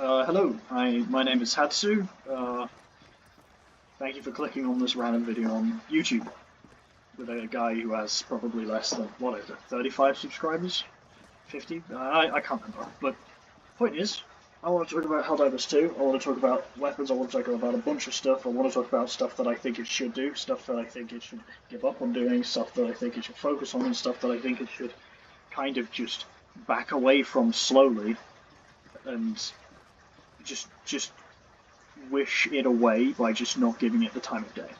Hello, my name is Hatsu. Thank you for clicking on this random video on YouTube with a guy who has probably less than, what is it, 35 subscribers? 50? I can't remember. But point is, I want to talk about Helldivers 2, I want to talk about weapons, I want to talk about a bunch of stuff, I want to talk about stuff that I think it should do, stuff that I think it should give up on doing, stuff that I think it should focus on, and stuff that I think it should kind of just back away from slowly, and just wish it away by just not giving it the time of day.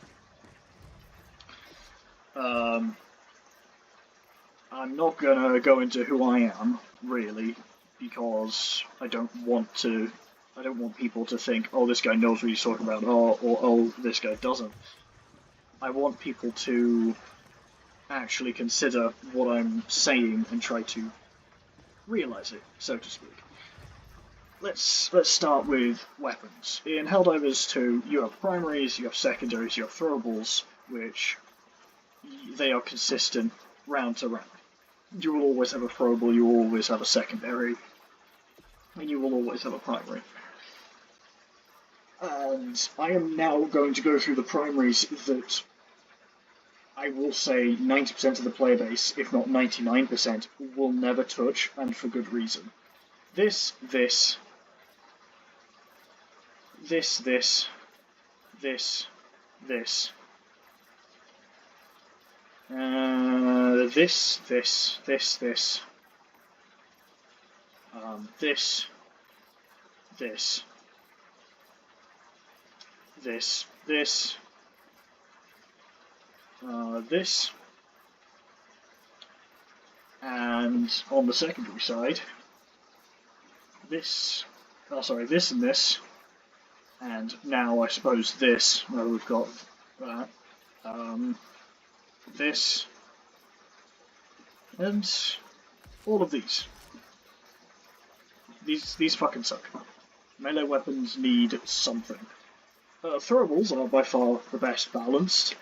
I'm not gonna go into who I am, really, because I don't want people to think, oh, this guy knows what he's talking about, or oh, this guy doesn't. I want people to actually consider what I'm saying and try to realize it, so to speak. Let's start with weapons. In Helldivers 2, you have primaries, you have secondaries, you have throwables, which they are consistent round to round. You will always have a throwable, you will always have a secondary, and you will always have a primary. And I am now going to go through the primaries that I will say 90% of the player base, if not 99%, will never touch, and for good reason. This, this, this, this, this, this, this, this, this, this, this, this, this, this, this, and on the secondary side, this, oh sorry, this and this, and now I suppose this, where we've got that, this, and all of these. These fucking suck. Melee weapons need something. Throwables are by far the best balanced.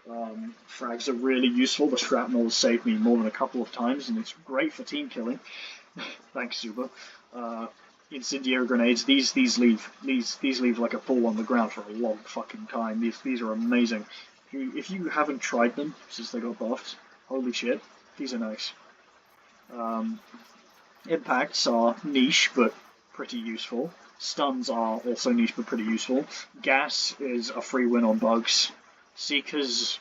Frags are really useful. The shrapnel has saved me more than a couple of times, and it's great for team killing. Thanks, Zuba. Incendiary grenades. These leave like a pool on the ground for a long fucking time. These are amazing. If you haven't tried them since they got buffed, holy shit, these are nice. Impacts are niche but pretty useful. Stuns are also niche but pretty useful. Gas is a free win on bugs. Seekers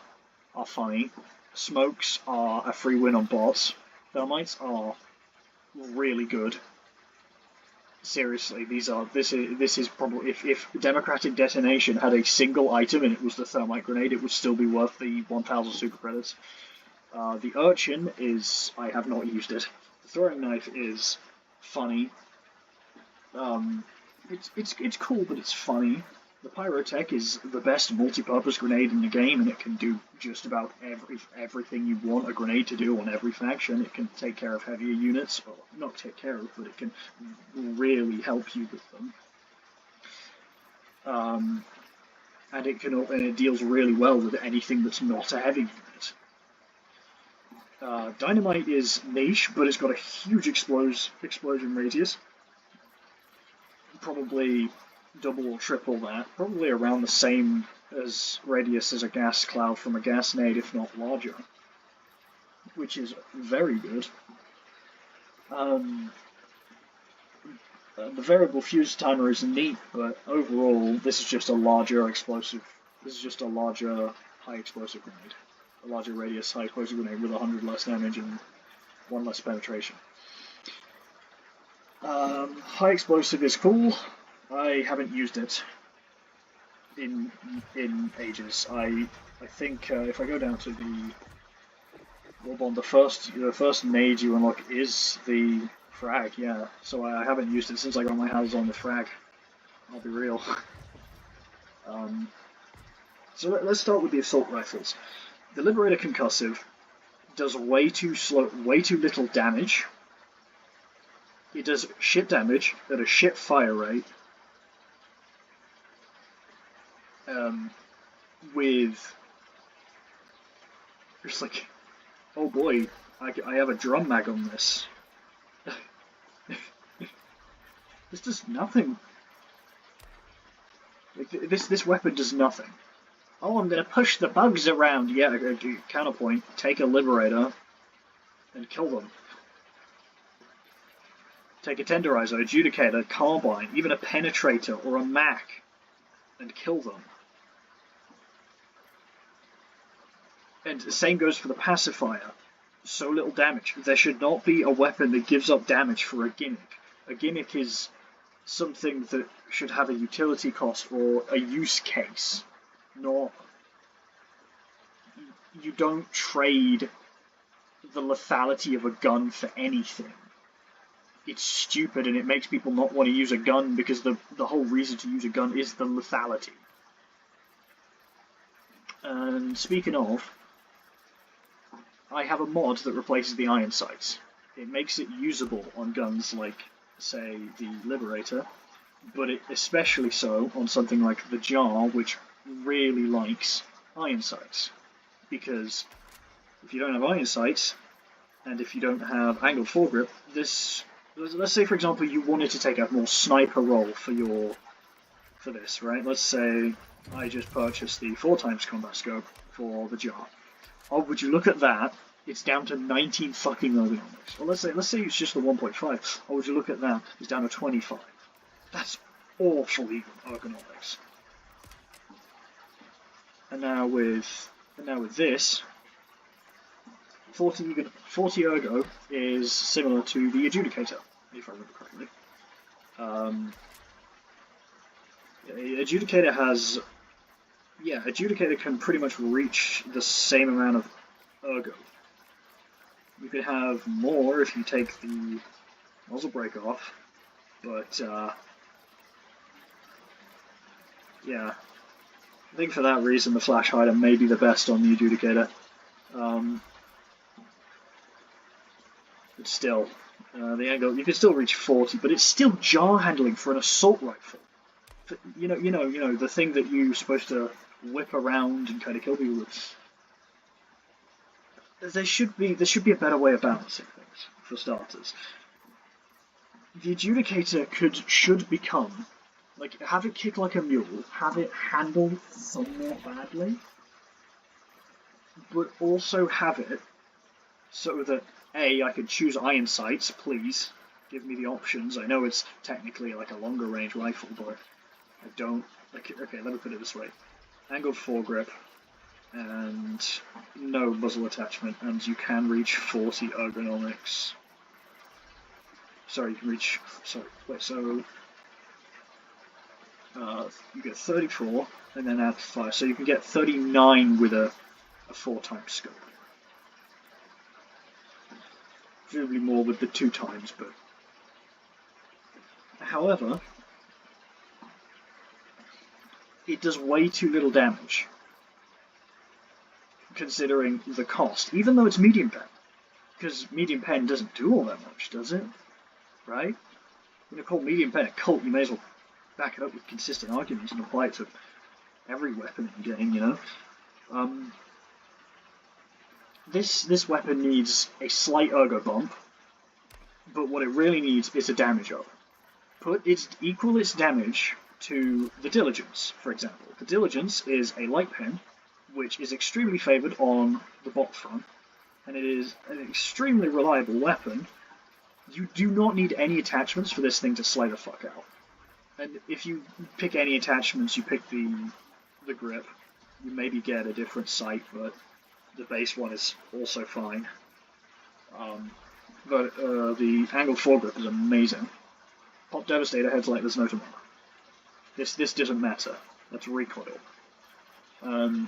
are funny. Smokes are a free win on bots. Thermites are really good. Seriously, this is probably, if Democratic Detonation had a single item and it was the thermite grenade, it would still be worth the 1000 super credits. The urchin is, I have not used it. The throwing knife is funny. It's cool, but it's funny. The pyrotech is the best multi-purpose grenade in the game, and it can do just about everything you want a grenade to do on every faction. It can take care of heavier units, well, not take care of, but it can really help you with them. And it deals really well with anything that's not a heavy unit. Dynamite is niche, but it's got a huge explosion radius. Probably double or triple that, probably around the same as radius as a gas cloud from a gas nade, if not larger, which is very good. The variable fuse timer is neat, but overall this is just a larger explosive. This is just a larger high explosive grenade, a larger radius high explosive grenade with 100 less damage and 1 less penetration. High explosive is cool. I haven't used it in ages. I think if I go down to the Warbond, the first nade you unlock is the frag, yeah. So I haven't used it since I got my hands on the frag. I'll be real. So let's start with the assault rifles. The Liberator Concussive does way too little damage. It does shit damage at a shit fire rate. With just like, oh boy, I have a drum mag on this. This does nothing. Like, this weapon does nothing. Oh, I'm gonna push the bugs around. Yeah, counterpoint. Take a liberator and kill them. Take a tenderizer, adjudicator, carbine, even a penetrator or a Mac, and kill them. And the same goes for the pacifier. So little damage. There should not be a weapon that gives up damage for a gimmick. A gimmick is something that should have a utility cost or a use case. Not... You don't trade the lethality of a gun for anything. It's stupid and it makes people not want to use a gun because the whole reason to use a gun is the lethality. And speaking of, I have a mod that replaces the iron sights. It makes it usable on guns like, say, the Liberator, but it especially so on something like the Jar, which really likes iron sights. Because if you don't have iron sights, and if you don't have angled foregrip, let's say, for example, you wanted to take a more sniper role for this, right? Let's say I just purchased the 4x combat scope for the Jar. Oh, would you look at that? It's down to 19 fucking ergonomics. Or let's say it's just the 1.5. Oh, would you look at that? It's down to 25. That's awful even ergonomics. And now with this, 40 ergo is similar to the adjudicator, if I remember correctly. Adjudicator can pretty much reach the same amount of ergo. You could have more if you take the muzzle brake off, but yeah, I think for that reason the flash hider may be the best on the adjudicator. But still, the angle, you can still reach 40, but it's still jar handling for an assault rifle. You know, the thing that you're supposed to whip around and kind of kill people with. There should be a better way of balancing things, for starters. The adjudicator should become, like, have it kick like a mule, have it handle somewhat badly, but also have it so that A, I could choose iron sights, please, give me the options. I know it's technically like a longer range rifle, but I don't, like, okay, let me put it this way. Angled foregrip, and no muzzle attachment, and you can reach 40 ergonomics. Sorry, you can reach, so you get 34, and then add 5, so you can get 39 with a 4x scope. Presumably more with the 2x, but... However, it does way too little damage, considering the cost, even though it's medium pen. Because medium pen doesn't do all that much, does it? Right? When you call medium pen a cult, you may as well back it up with consistent arguments and apply it to every weapon in the game, you know? This weapon needs a slight ergo bump, but what it really needs is a damage up. Equal its damage to the Diligence, for example. The Diligence is a light pen, which is extremely favoured on the bot front, and it is an extremely reliable weapon. You do not need any attachments for this thing to slay the fuck out. And if you pick any attachments, you pick the grip, you maybe get a different sight, but the base one is also fine. But the angled foregrip is amazing. Pop Devastator heads like there's no tomorrow. This doesn't matter. That's recoil. On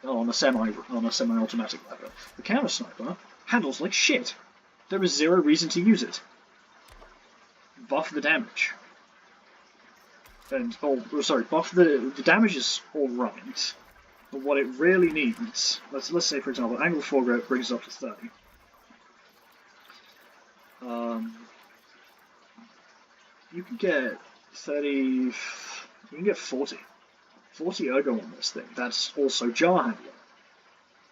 a semi-automatic weapon. The counter sniper handles like shit. There is zero reason to use it. Buff the damage. Buff the damage is alright, but what it really needs, let's say for example, angled foregrip brings it up to 30. You can get 30, you can get 40. 40 ergo on this thing. That's also jar handling.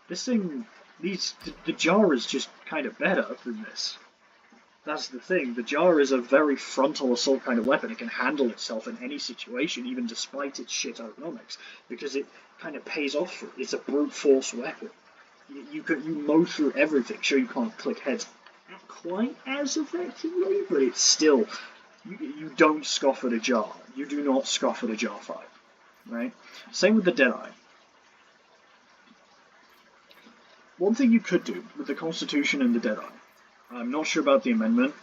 This thing needs, the jar is just kind of better than this. That's the thing. The jar is a very frontal assault kind of weapon. It can handle itself in any situation, even despite its shit ergonomics, because it kind of pays off for it. It's a brute force weapon. You mow through everything. Sure, you can't click heads quite as effectively, but it's still you don't scoff at a jar. You do not scoff at a jar fight, right? Same with the Deadeye. One thing you could do with the Constitution and the Deadeye, I'm not sure about the amendment.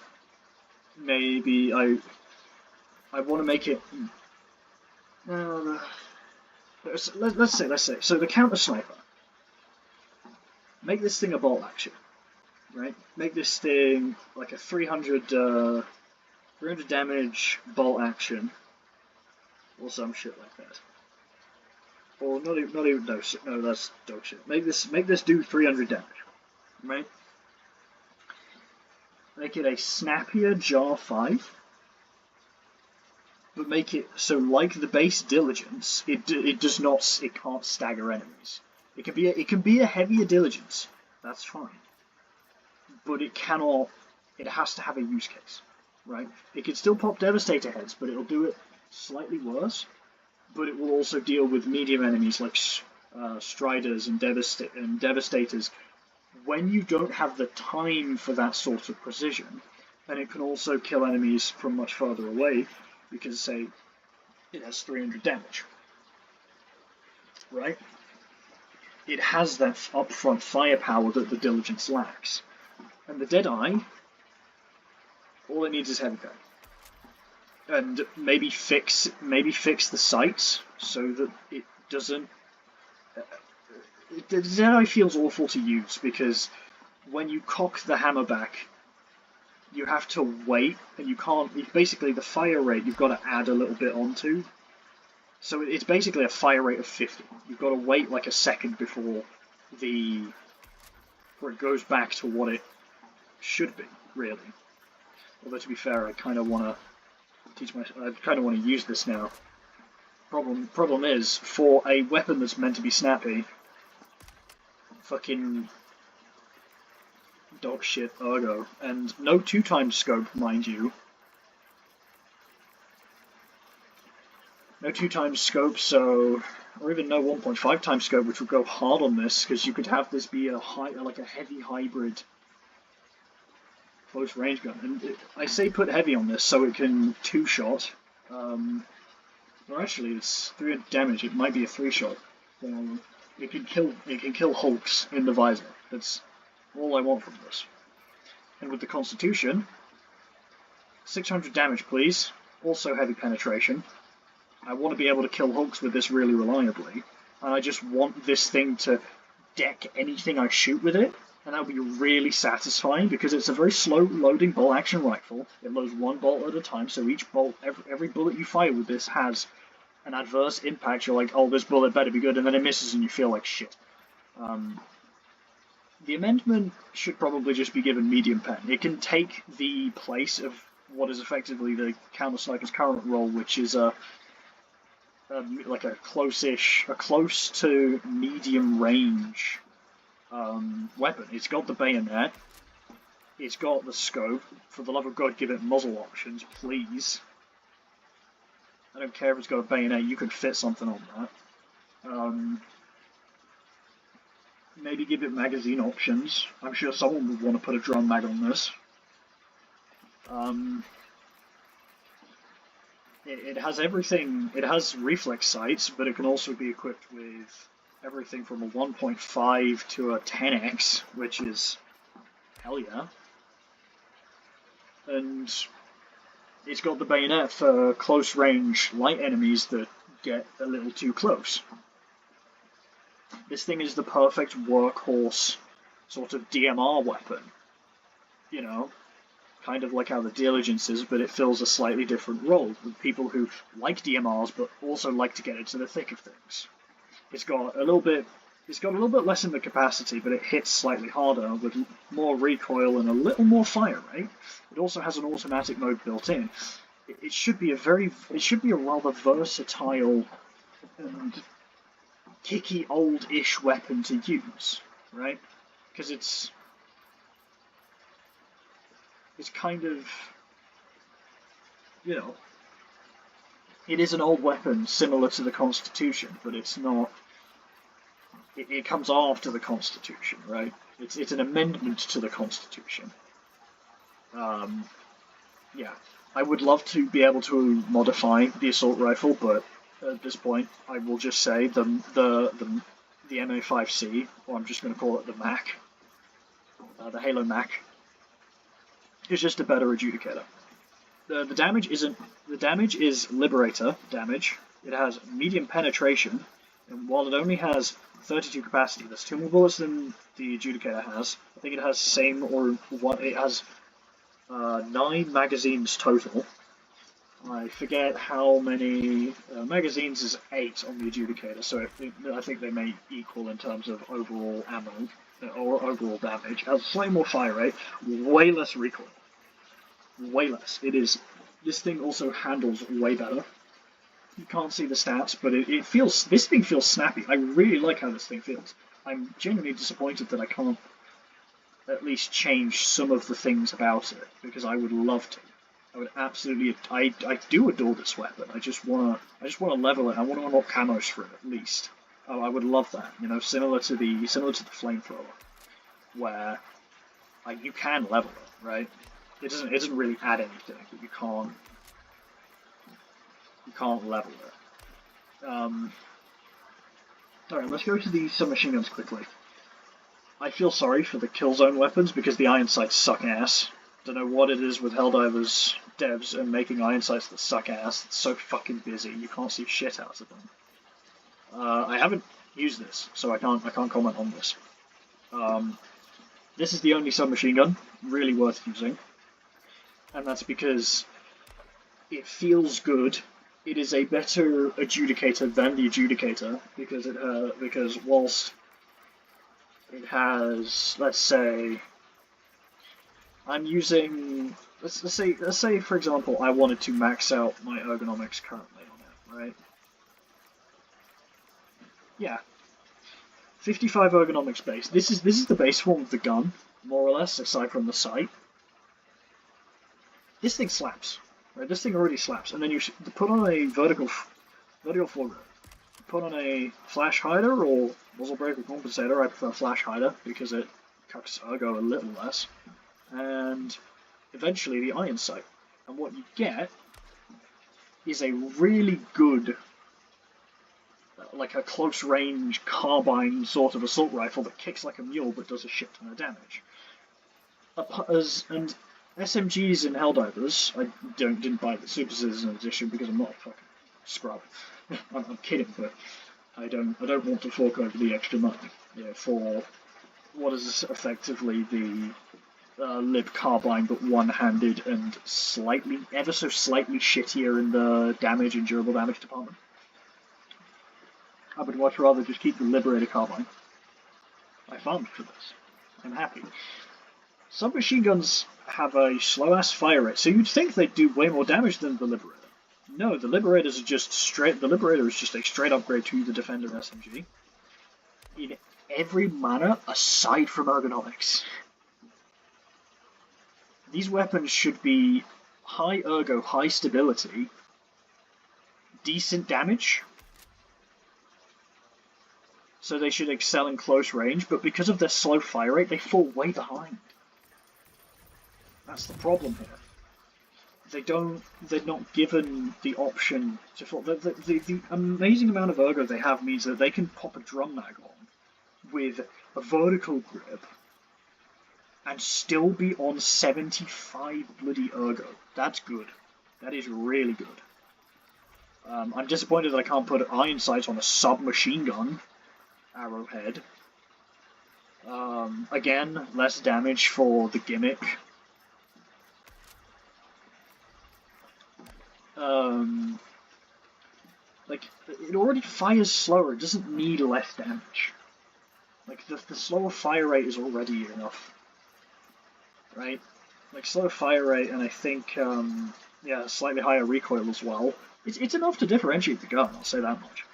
Maybe I want to make it. Let's say. So the counter sniper. Make this thing a bolt action, right? Make this thing like a 300 damage bolt action, or some shit like that. Or not even no, that's dog shit. Make this do 300 damage, right? Make it a snappier jar 5, but make it so, like the base diligence, it can't stagger enemies. It can be a heavier diligence. That's fine, but it cannot. It has to have a use case, right? It can still pop Devastator heads, but it'll do it slightly worse. But it will also deal with medium enemies like Striders and Devastators when you don't have the time for that sort of precision. And it can also kill enemies from much further away because, say, it has 300 damage, right? It has that upfront firepower that the Diligence lacks. And the Deadeye, all it needs is heavy gun. And maybe fix the sights so that it doesn't. The Deadeye feels awful to use because when you cock the hammer back, you have to wait, and you can't. Basically, the fire rate you've got to add a little bit onto. So it's basically a fire rate of 50. You've got to wait like a second before it goes back to what it should be, really. Although to be fair, I kind of want to. I kind of want to use this now. Problem is, for a weapon that's meant to be snappy, fucking dog shit ergo, and no 2x scope, mind you. No 2x scope, so, or even no 1.5x scope, which would go hard on this, because you could have this be a heavy hybrid close range gun. And I say put heavy on this so it can 2-shot. Or actually, it's 300 damage. It might be a 3-shot. It can kill hulks in the visor. That's all I want from this. And with the Constitution, 600 damage, please. Also heavy penetration. I want to be able to kill hulks with this really reliably, and I just want this thing to deck anything I shoot with it. And that would be really satisfying because it's a very slow-loading bolt-action rifle. It loads one bolt at a time, so each bolt, every bullet you fire with this has an adverse impact. You're like, oh, this bullet better be good, and then it misses and you feel like shit. The amendment should probably just be given medium pen. It can take the place of what is effectively the counter-sniper's current role, which is like a close to medium range weapon. It's got the bayonet, it's got the scope. For the love of God, give it muzzle options, please. I don't care if it's got a bayonet, you can fit something on that. Maybe give it magazine options. I'm sure someone would want to put a drum mag on this. It has everything. It has reflex sights, but it can also be equipped with everything from a 1.5 to a 10x, which is hell yeah. And it's got the bayonet for close range light enemies that get a little too close. This thing is the perfect workhorse sort of DMR weapon. You know, kind of like how the Diligence is, but it fills a slightly different role with people who like DMRs but also like to get into the thick of things. It's got a little bit less in the capacity, but it hits slightly harder with more recoil and a little more fire rate. It also has an automatic mode built in. It should be a rather versatile and kicky old-ish weapon to use, right? Because it's it's kind of, you know, it is an old weapon similar to the Constitution, but it's not. It comes after the Constitution, right? It's an amendment to the Constitution. Yeah, I would love to be able to modify the assault rifle, but at this point, I will just say the MA5C, or I'm just going to call it the Mac, the Halo Mac, is just a better adjudicator. The damage isn't. The damage is Liberator damage. It has medium penetration, and while it only has 32 capacity, there's 2 more bullets than the adjudicator has. I think it has same or what it has 9 magazines total. I forget how many magazines is 8 on the adjudicator, so I think they may equal in terms of overall ammo or overall damage. It has slightly more fire rate, way less recoil. Way less. This thing also handles way better. You can't see the stats, but this thing feels snappy. I really like how this thing feels. I'm genuinely disappointed that I can't at least change some of the things about it, because I would love to. I would absolutely. I do adore this weapon. I just wanna level it. I want to unlock camos for it at least. Oh, I would love that. You know, similar to the flamethrower, where you can level it, right? It doesn't really add anything, but you can't level it. Alright, let's go to the submachine guns quickly. I feel sorry for the kill zone weapons because the iron sights suck ass. Don't know what it is with Helldivers devs and making iron sights that suck ass. It's so fucking busy, you can't see shit out of them. I haven't used this, so I can't comment on this. This is the only submachine gun really worth using, and that's because it feels good. It is a better adjudicator than the adjudicator because whilst it has, let's say, I'm using, let's say for example I wanted to max out my ergonomics currently on it, right? Yeah, 55 ergonomics base. This is the base form of the gun, more or less, aside from the sight. This thing slaps. Right, this thing already slaps, and then you put on a vertical foregrip. Put on a flash hider or muzzle breaker compensator. I prefer flash hider because it cuts ergo a little less, and eventually the iron sight. And what you get is a really good, like a close range carbine sort of assault rifle that kicks like a mule but does a shit ton of damage. And SMGs in Helldivers, I didn't buy the Super Citizen edition because I'm not a fucking scrub. I'm kidding, but I don't want to fork over the extra money, for what is effectively the Lib carbine but one-handed and ever so slightly shittier in the damage and durable damage department. I would much rather just keep the Liberator carbine. I farmed for this. I'm happy. Submachine guns have a slow-ass fire rate, so you'd think they'd do way more damage than the Liberator. No, the Liberator is just a straight upgrade to the Defender SMG. In every manner aside from ergonomics. These weapons should be high ergo, high stability, decent damage, so they should excel in close range, but because of their slow fire rate, they fall way behind. That's the problem here. They're not given the option to fall. The amazing amount of ergo they have means that they can pop a drum mag on with a vertical grip and still be on 75 bloody ergo. That's good. That is really good. I'm disappointed that I can't put iron sights on a submachine gun arrowhead. Again, less damage for the gimmick. Like, it already fires slower, it doesn't need less damage. Like, the slower fire rate is already enough. Right? Like, slower fire rate, and I think, yeah, slightly higher recoil as well. It's enough to differentiate the gun, I'll say that much.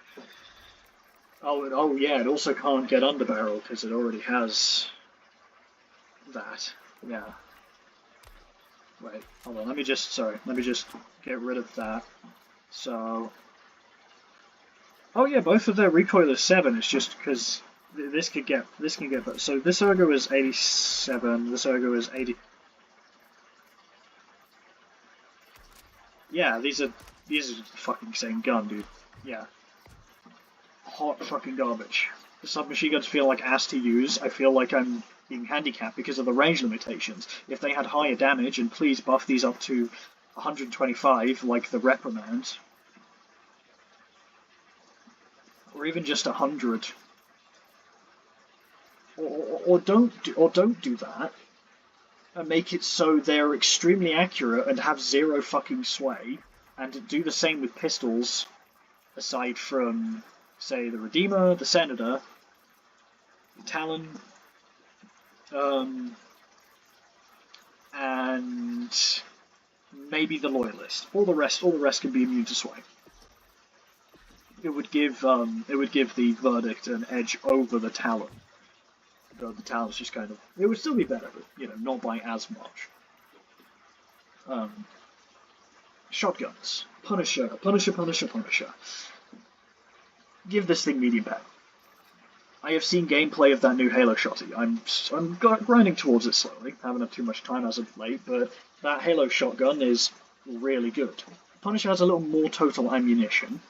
Oh yeah, it also can't get under barrel, because it already has that. Yeah. Wait, hold on, let me just get rid of that. So, oh yeah, both of their recoil is 7, it's just because this can get better. So this Ergo is 87, this Ergo is 80. Yeah, these are the fucking same gun, dude. Yeah. Hot fucking garbage. The submachine guns feel like ass to use. I feel like I'm being handicapped because of the range limitations. If they had higher damage, and please buff these up to 125 like the Reprimand, or even just 100, or don't do that, and make it so they're extremely accurate and have zero fucking sway, and do the same with pistols, aside from, say, the Redeemer, the Senator, the Talon, and maybe the Loyalist. All the rest can be immune to sway. It would give the Verdict an edge over the Talon. Though the Talon's just kind of, it would still be better, but not by as much. Shotguns. Punisher. Give this thing medium power. I have seen gameplay of that new Halo shotty. I'm grinding towards it slowly. Haven't had too much time as of late, but that Halo shotgun is really good. Punisher has a little more total ammunition,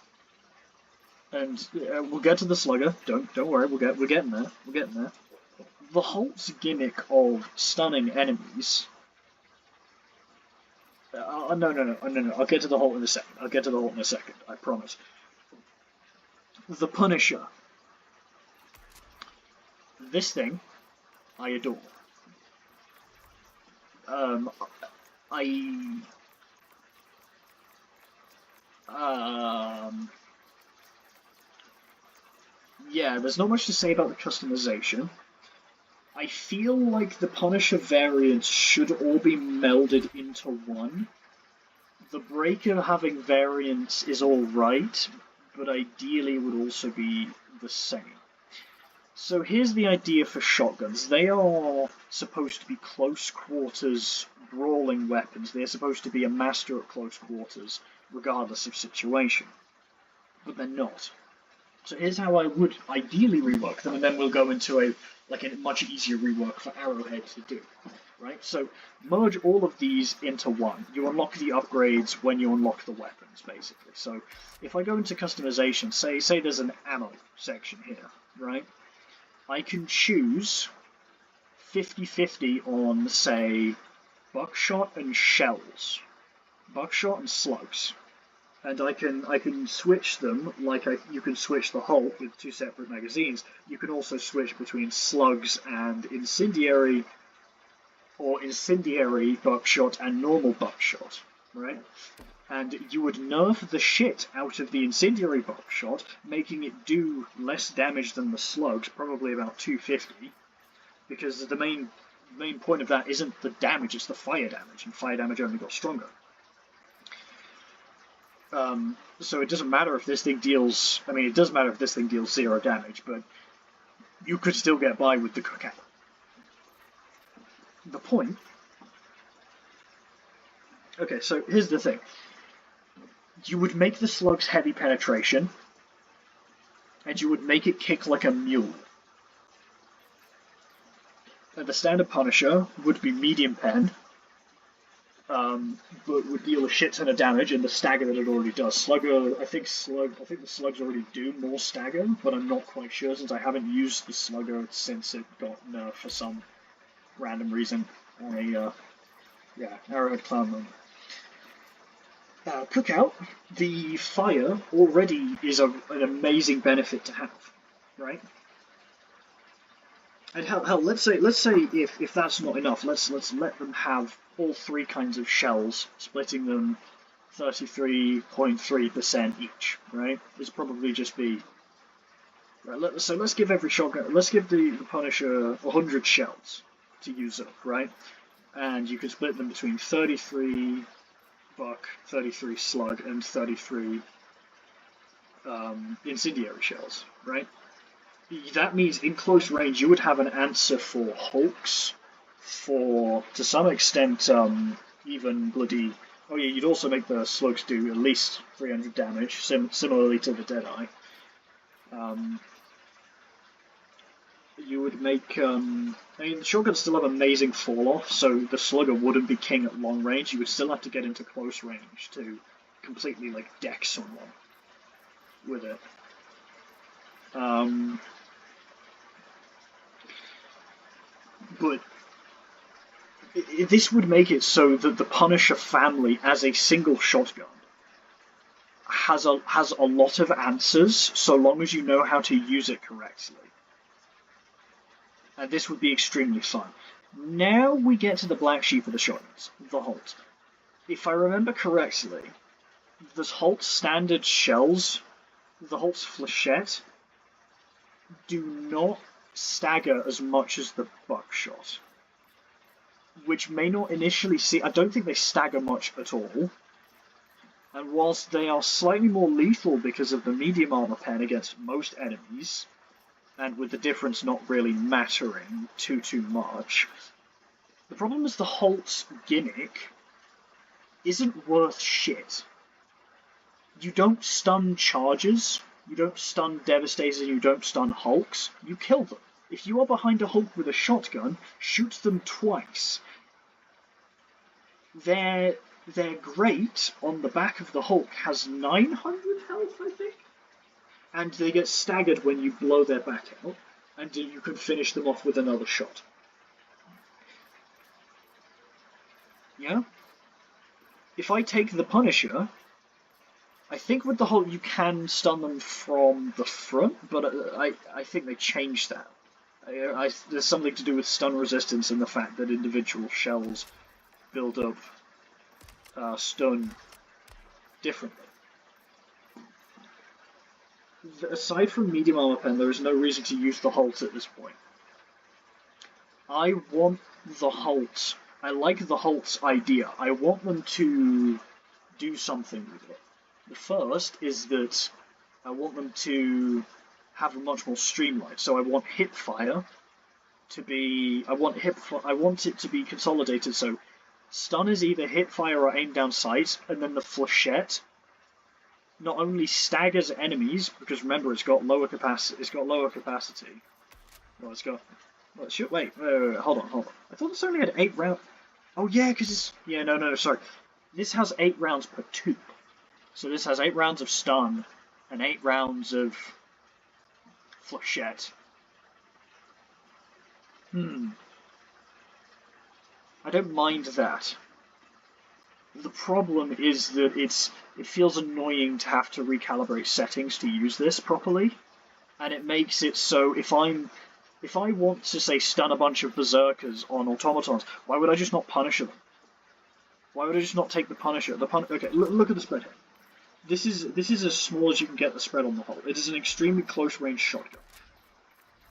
and we'll get to the Slugger. Don't worry. We're getting there. The Holt's gimmick of stunning enemies. No. I'll get to the Holt in a second. I promise. The Punisher. This thing, I adore. Yeah, there's not much to say about the customization. I feel like the Punisher variants should all be melded into one. The Breaker having variants is alright, but ideally would also be the same. So here's the idea for shotguns. They are supposed to be close quarters brawling weapons. They're supposed to be a master at close quarters, regardless of situation. But they're not. So here's how I would ideally rework them, and then we'll go into a much easier rework for Arrowhead to do. Right? So merge all of these into one. You unlock the upgrades when you unlock the weapons, basically. So if I go into customization, say there's an ammo section here, right? I can choose 50-50 on, say, buckshot and shells, buckshot and slugs, and I can switch them like you can switch the Holt with 2 separate magazines. You can also switch between slugs and incendiary, or incendiary buckshot and normal buckshot, right? And you would nerf the shit out of the incendiary buckshot, making it do less damage than the slugs, probably about 250, because the main point of that isn't the damage, it's the fire damage, and fire damage only got stronger. So it doesn't matter if this thing deals, it does matter if this thing deals 0 damage, but you could still get by with the cookout. The point... Okay, so here's the thing. You would make the slugs heavy penetration, and you would make it kick like a mule. And the standard Punisher would be medium pen, but would deal a shit ton of damage in the stagger that it already does. Slugger, I think the slugs already do more stagger, but I'm not quite sure since I haven't used the Slugger since it got nerfed for some random reason on a Arrowhead Clown moment. Cookout, the fire already is an amazing benefit to have, right? And hell, let's say if that's not enough, let's let them have all 3 kinds of shells, splitting them 33.3% each, right? It's probably just be right. So let's give every shotgun, let's give the Punisher 100 shells to use up, right? And you can split them between 33 buck, 33 slug, and 33 incendiary shells, right? That means in close range you would have an answer for Hulks, for, to some extent, even bloody... Oh yeah, you'd also make the slugs do at least 300 damage, similarly to the Deadeye. You would make... I mean, the shotguns still have amazing fall-off, so the slugger wouldn't be king at long range. You would still have to get into close range to completely, like, deck someone with it. But this would make it so that the Punisher family, as a single shotgun, has a lot of answers, so long as you know how to use it correctly. And this would be extremely fun. Now we get to the black sheep of the shotguns, the Holt. If I remember correctly, the Holt's standard shells, the Holt's flechette, do not stagger as much as the buckshot. Which may not initially seem... I don't think they stagger much at all. And whilst they are slightly more lethal because of the medium armor pen against most enemies, and with the difference not really mattering too much, the problem is the Holt's gimmick isn't worth shit. You don't stun charges, you don't stun Devastators, and you don't stun Hulks, you kill them. If you are behind a Hulk with a shotgun, shoot them twice. They're great on the back of the Hulk, has 900 health, I think? And they get staggered when you blow their back out, and you can finish them off with another shot. Yeah? If I take the Punisher, I think with the Hulk you can stun them from the front, but I think they changed that. There's something to do with stun resistance and the fact that individual shells build up stun differently. Aside from medium armor pen, there is no reason to use the Holt at this point. I want the Holt. I like the Holt's idea. I want them to do something with it. The first is that I want them to have a much more streamlined. So I want hip fire to be... I want it to be consolidated, so stun is either hip fire or aim down sights, and then the flechette not only staggers enemies, because remember it's got lower capacity. Well, it's got... Well, wait, hold on. I thought this only had 8 rounds. Oh yeah, because it's... Yeah, no, sorry. This has 8 rounds per tube. So this has 8 rounds of stun, and 8 rounds of flechette. I don't mind that. The problem is that it feels annoying to have to recalibrate settings to use this properly, and it makes it so if I want to, say, stun a bunch of berserkers on automatons, why would I just not Punisher them? Why would I just not take the Punisher? Okay, look at the spread here. This is as small as you can get the spread on the Hulk. It is an extremely close-range shotgun.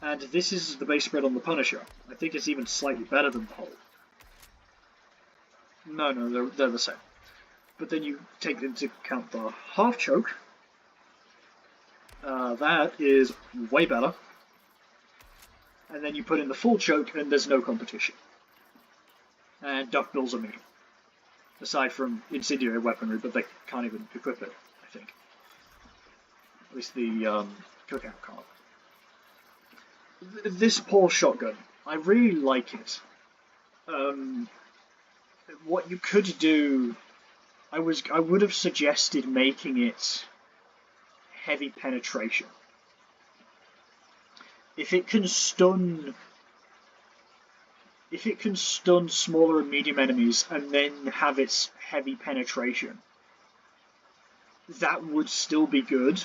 And this is the base spread on the Punisher. I think it's even slightly better than the Hulk. No, they're the same. But then you take into account the half choke. That is way better. And then you put in the full choke, and there's no competition. And duckbills are medium. Aside from incendiary weaponry, but they can't even equip it, I think. At least the cookout can't. This poor shotgun, I really like it. What you could do, I would have suggested making it heavy penetration. If it can stun smaller and medium enemies and then have its heavy penetration, that would still be good.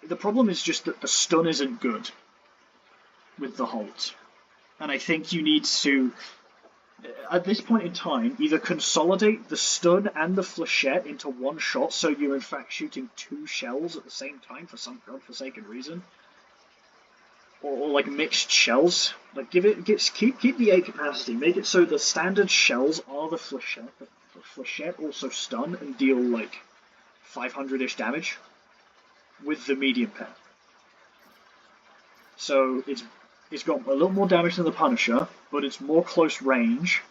The problem is just that the stun isn't good with the Holt. And I think you need to, at this point in time, either consolidate the stun and the flechette into one shot, so you're in fact shooting 2 shells at the same time for some godforsaken reason, or like mixed shells. Like keep the 8 capacity, make it so the standard shells are the flechette. The flechette also stun and deal like 500-ish damage with the medium pen. So it's got a little more damage than the Punisher, but it's more close range,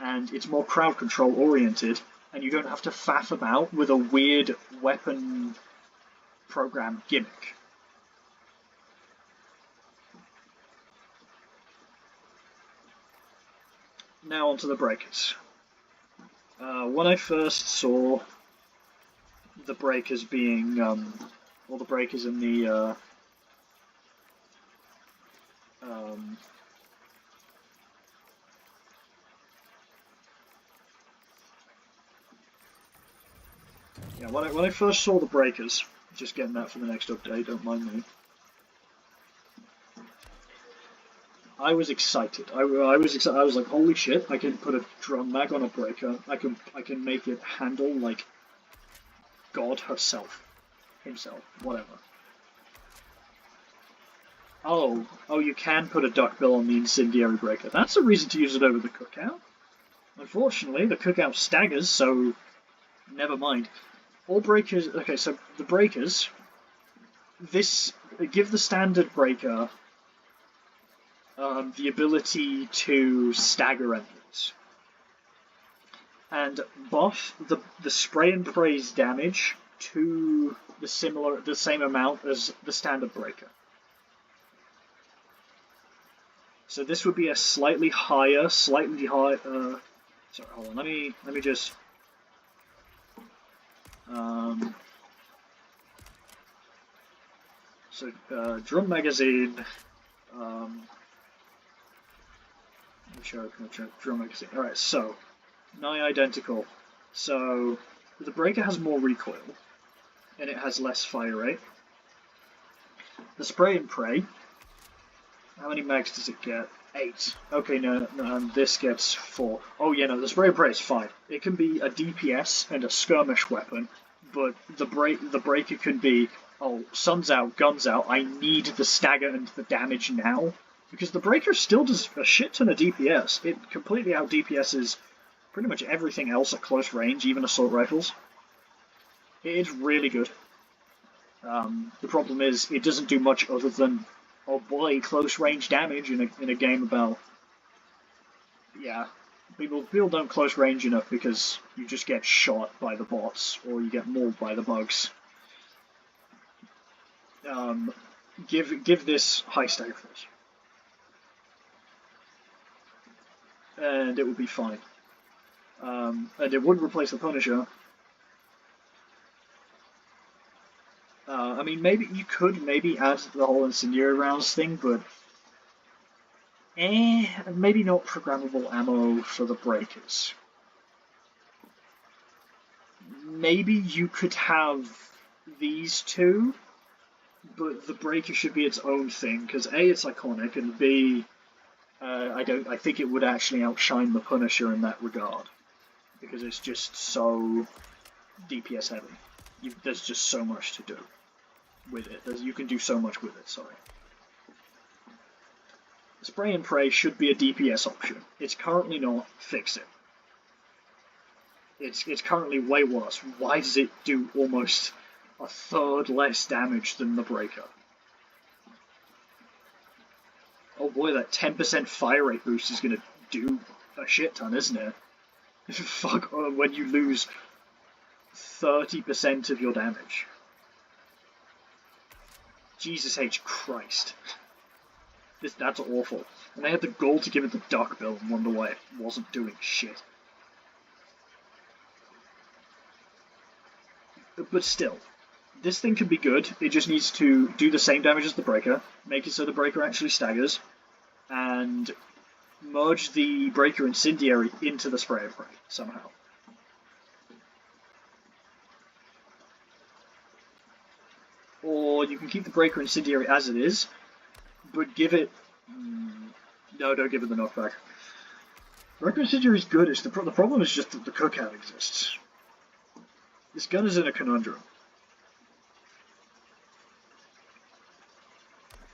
and it's more crowd control oriented, and you don't have to faff about with a weird weapon program gimmick. Now onto the breakers. When I first saw the breakers being, or the breakers in the, yeah, when I first saw the breakers, just getting that for the next update, don't mind me. I was excited. I was excited. I was like, holy shit! I can put a drum mag on a breaker. I can make it handle like God himself, whatever. Oh, you can put a duckbill on the incendiary breaker. That's a reason to use it over the cookout. Unfortunately, the cookout staggers, so never mind. All breakers. Okay, so the breakers. Give the standard breaker the ability to stagger enemies, and buff the spray and praise damage to the same amount as the standard breaker. So this would be a slightly higher. Sorry, hold on. Let me just. Drum magazine. Show drum magazine. Alright, so nigh identical. So the breaker has more recoil, and it has less fire rate. The spray and pray. How many mags does it get? 8. Okay, no, this gets 4. Oh yeah, no, the spray and pray is 5. It can be a DPS and a skirmish weapon, but the breaker can be, oh, sun's out, guns out, I need the stagger and the damage now. Because the breaker still does a shit ton of DPS. It completely out DPSs pretty much everything else at close range, even assault rifles. It's really good. The problem is it doesn't do much other than, oh boy, close range damage in a game about. Yeah, people don't close range enough because you just get shot by the bots or you get mauled by the bugs. Give this high stagger force. And it would be fine. And it would replace the Punisher. I mean, maybe you could add the whole incendiary rounds thing, but maybe not programmable ammo for the breakers. Maybe you could have these two, but the breaker should be its own thing, because A, it's iconic, and B, I think it would actually outshine the Punisher in that regard, because it's just so DPS heavy. There's just so much to do with it. You can do so much with it, sorry. Spray and pray should be a DPS option. It's currently not. Fix it. It's currently way worse. Why does it do almost a third less damage than the breaker? Oh boy, that 10% fire rate boost is going to do a shit ton, isn't it? Fuck, when you lose 30% of your damage. Jesus H. Christ. That's awful. And they had the goal to give it the duck bill and wonder why it wasn't doing shit. But still, this thing can be good. It just needs to do the same damage as the breaker, make it so the breaker actually staggers, and merge the breaker incendiary into the spray and pray somehow. Or you can keep the breaker incendiary as it is, but give it... No, don't give it the knockback. Breaker incendiary is good. The problem is just that the cookout exists. This gun is in a conundrum.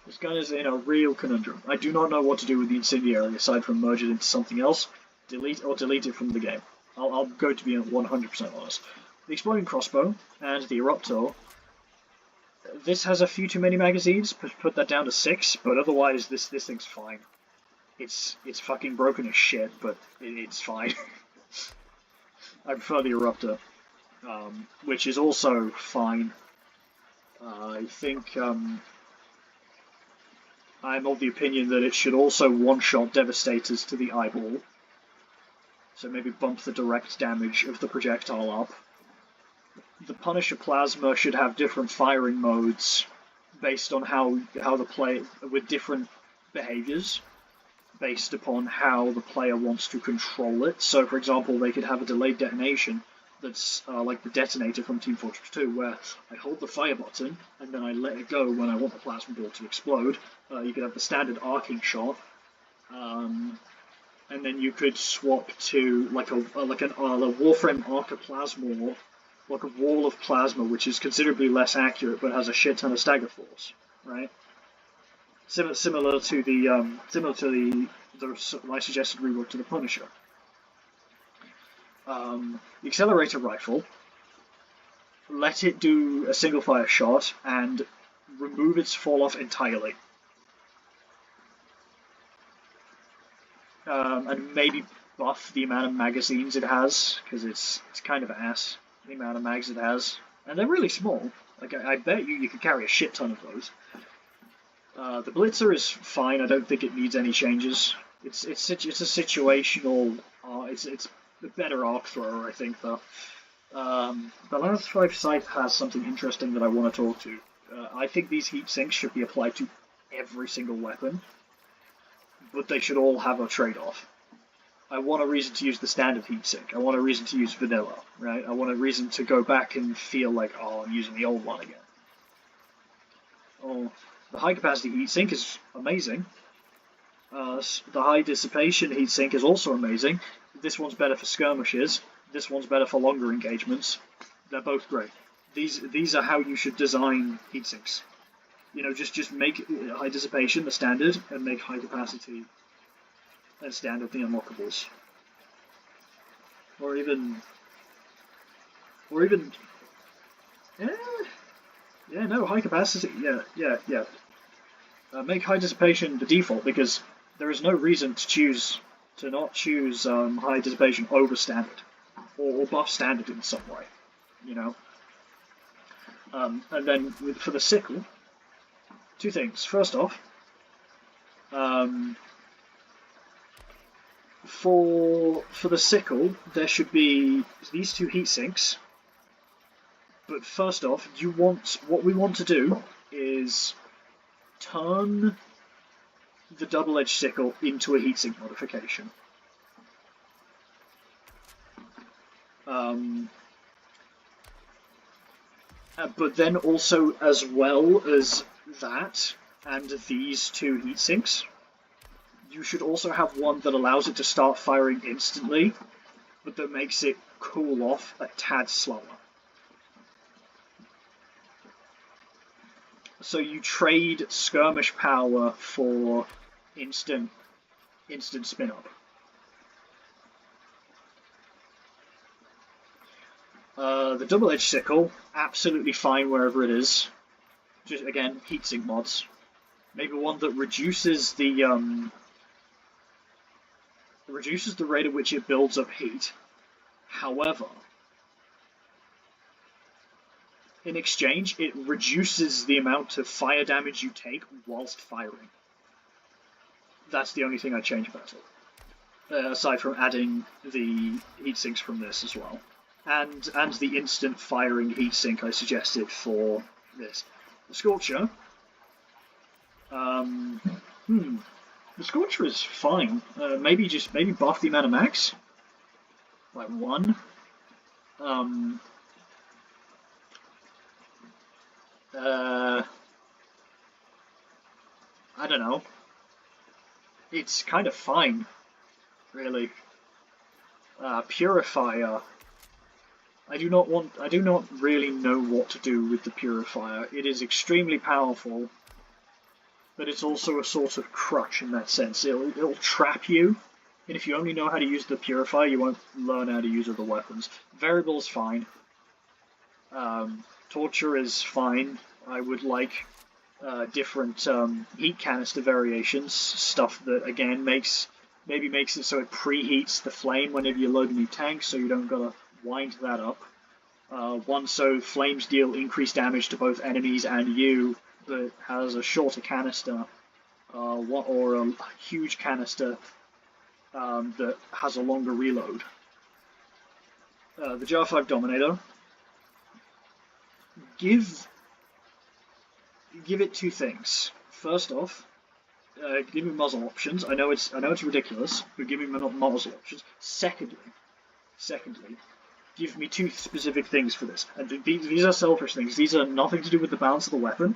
This gun is in a real conundrum. I do not know what to do with the incendiary aside from merge it into something else, delete it from the game. I'll go to be 100% honest. The exploding crossbow and the eruptor. This has a few too many magazines. Put that down to 6, but otherwise this thing's fine. it's fucking broken as shit, but it's fine. I prefer the Eruptor, which is also fine. I think I'm of the opinion that it should also one-shot Devastators to the eyeball, so maybe bump the direct damage of the projectile up. The Punisher Plasma should have different firing modes based on how the player, with different behaviors, based upon how the player wants to control it. So, for example, they could have a delayed detonation that's like the detonator from Team Fortress 2, where I hold the fire button and then I let it go when I want the plasma ball to explode. You could have the standard arcing shot, and then you could swap to like a Warframe Arca Plasma, like a wall of plasma, which is considerably less accurate but has a shit ton of stagger force, right? Similar to the my suggested rework to the Punisher. The Accelerator Rifle, let it do a single fire shot and remove its fall off entirely. And maybe buff the amount of magazines it has, because it's kind of ass, the amount of mags it has. And they're really small. Like, I bet you could carry a shit ton of those. The Blitzer is fine, I don't think it needs any changes. It's a situational, it's a better arc thrower, I think, though. The last 5 Scythe has something interesting that I want to talk to. I think these heat sinks should be applied to every single weapon, but they should all have a trade-off. I want a reason to use the standard heatsink. I want a reason to use vanilla, right? I want a reason to go back and feel like, oh, I'm using the old one again. Oh, the high-capacity heatsink is amazing. The high dissipation heatsink is also amazing. This one's better for skirmishes. This one's better for longer engagements. They're both great. These are how you should design heatsinks. You know, just make high dissipation the standard, and make high capacity and standard the unlockables. Or even, yeah, no, high capacity, yeah. Make high dissipation the default, because there is no reason to not choose high dissipation over standard, or buff standard in some way, you know. And then for the sickle, 2 things. First off, for the sickle, there should be these 2 heat sinks. But first off, what we want to do is turn the double-edged sickle into a heatsink modification. But then also, as well as that, and these 2 heatsinks, you should also have one that allows it to start firing instantly, but that makes it cool off a tad slower. So you trade skirmish power for instant spin up. The double-edged sickle, absolutely fine wherever it is. Just again, heatsink mods. Maybe one that reduces the rate at which it builds up heat. However, in exchange, it reduces the amount of fire damage you take whilst firing. That's the only thing I change about it. Aside from adding the heatsinks from this as well. And the instant firing heatsink I suggested for this. The Scorcher. The Scorcher is fine. Maybe buff the amount of max. Like 1. I don't know. It's kind of fine, really. Purifier. I do not really know what to do with the Purifier. It is extremely powerful, but it's also a sort of crutch in that sense. It'll trap you, and if you only know how to use the Purifier, you won't learn how to use other weapons. Variable is fine. Torture is fine. I would like different heat canister variations, stuff that again maybe makes it so it preheats the flame whenever you load a new tank, so you don't gotta wind that up. One so flames deal increased damage to both enemies and you, that has a shorter canister, or a huge canister that has a longer reload. The Jar 5 Dominator, give it two things. First off, give me muzzle options. I know it's ridiculous, but give me muzzle options. Secondly, give me two specific things for this. And these are selfish things. These are nothing to do with the balance of the weapon.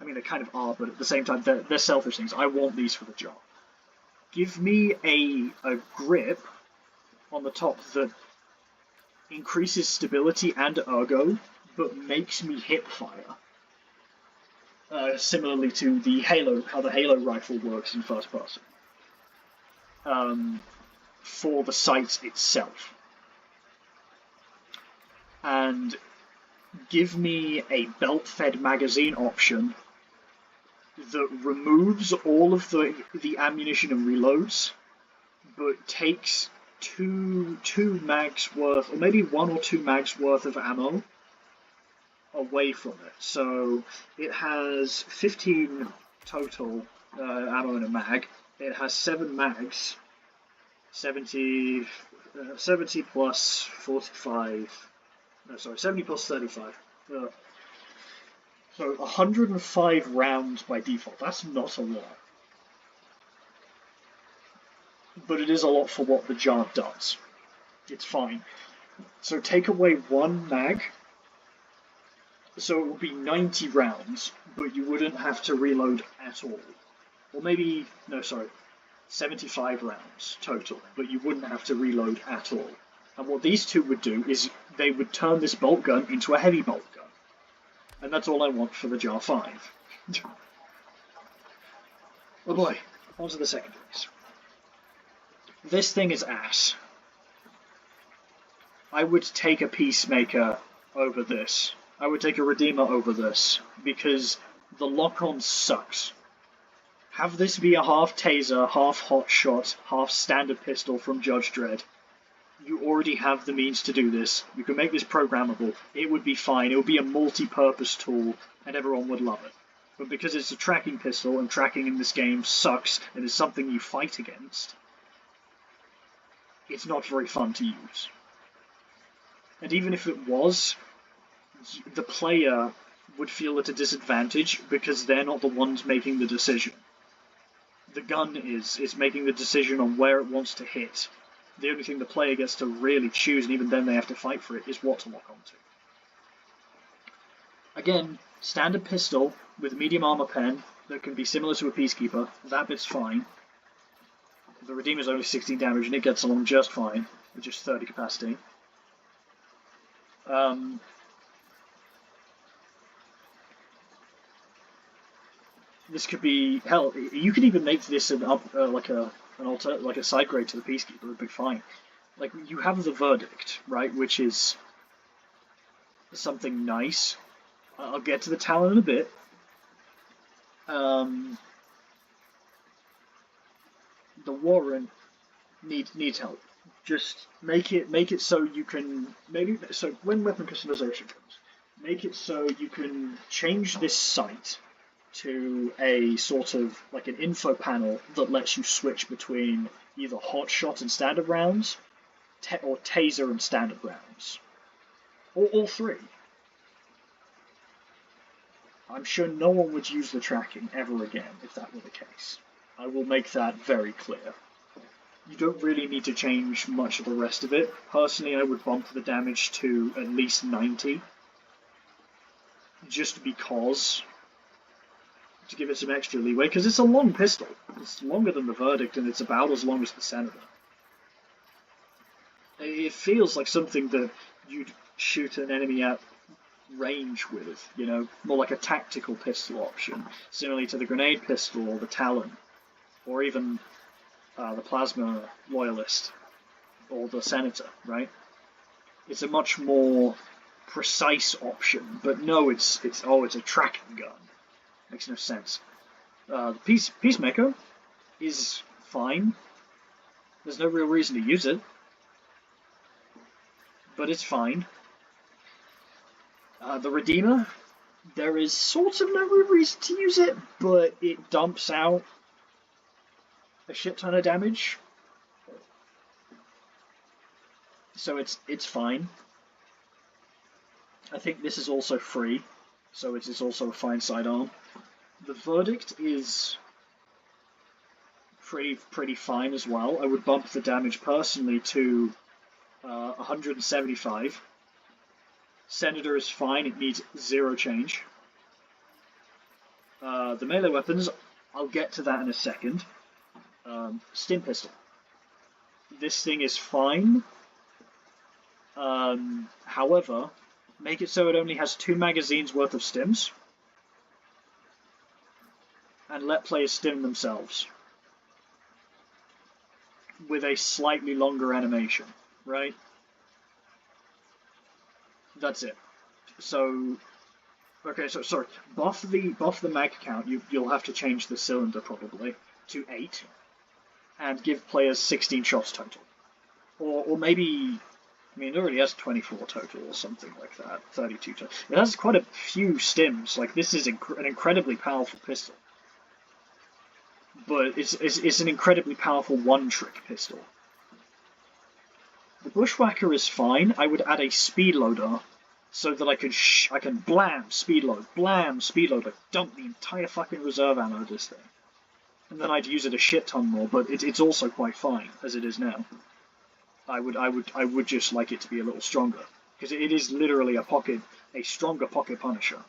I mean, they kind of are, but at the same time, they're selfish things. I want these for the jar. Give me a grip on the top that increases stability and ergo, but makes me hip fire. Similarly to the Halo, how the Halo rifle works in first person. For the sight itself. And give me a belt-fed magazine option that removes all of the ammunition and reloads, but takes two mags worth, or maybe 1 or 2 mags worth of ammo away from it. So it has 15 total ammo in a mag. It has 7 mags, 70 plus 45. No, sorry, 70 plus 35. So 105 rounds by default. That's not a lot. But it is a lot for what the jar does. It's fine. So take away 1 mag. So it would be 90 rounds, but you wouldn't have to reload at all. Or maybe, no, sorry, 75 rounds total, but you wouldn't have to reload at all. And what these two would do is they would turn this bolt gun into a heavy bolt gun. And that's all I want for the Jar 5. Oh boy, on to the secondaries. This thing is ass. I would take a Peacemaker over this. I would take a Redeemer over this, because the lock-on sucks. Have this be a half taser, half hot shot, half standard pistol from Judge Dredd. You already have the means to do this. You can make this programmable. It would be fine. It would be a multi-purpose tool, and everyone would love it. But because it's a tracking pistol, and tracking in this game sucks, and is something you fight against, it's not very fun to use. And even if it was, the player would feel at a disadvantage because they're not the ones making the decision. The gun is making the decision on where it wants to hit. The only thing the player gets to really choose, and even then they have to fight for it, is what to lock onto. Again, standard pistol with medium armor pen that can be similar to a Peacekeeper. That bit's fine. The Redeemer's only 16 damage and it gets along just fine with just 30 capacity. This could be, hell, you could even make this like a side grade to the Peacekeeper. It'd be fine. Like, you have the Verdict, right, which is something nice. I'll get to the Talon in a bit. The Warren needs help. Just make it so you can so when weapon customization comes, make it so you can change this sight to a sort of like an info panel that lets you switch between either hot shot and standard rounds, or taser and standard rounds, or all three. I'm sure no one would use the tracking ever again if that were the case. I will make that very clear. You don't really need to change much of the rest of it. Personally, I would bump the damage to at least 90. Just because. To give it some extra leeway, because it's a long pistol. It's longer than the Verdict, and it's about as long as the Senator. It feels like something that you'd shoot an enemy at range with, you know, more like a tactical pistol option, similarly to the grenade pistol or the Talon, or even the Plasma Loyalist or the Senator, right? It's a much more precise option, but no, it's a tracking gun. Makes no sense. The Peacemaker is fine. There's no real reason to use it, but it's fine. The Redeemer, there is sort of no real reason to use it, but it dumps out a shit ton of damage, so it's fine. I think this is also free, so it is also a fine sidearm. The Verdict is pretty fine as well. I would bump the damage personally to 175. Senator is fine, it needs 0 change. The melee weapons, I'll get to that in a second. Stim pistol. This thing is fine. However, make it so it only has 2 magazines worth of stims. And let players stim themselves. With a slightly longer animation, right? That's it. So, okay, so sorry. Buff the mag count. You'll have to change the cylinder probably to 8, and give players 16 shots total, or maybe. I mean, it already has 24 total or something like that. 32 total. It has quite a few stims. Like this is an incredibly powerful pistol, but it's an incredibly powerful one-trick pistol. The Bushwhacker is fine. I would add a speed loader so that I can blam, speed load, like dump the entire fucking reserve ammo of this thing. And then I'd use it a shit ton more, but it's also quite fine as it is now. I would just like it to be a little stronger, because it is literally a stronger pocket punisher.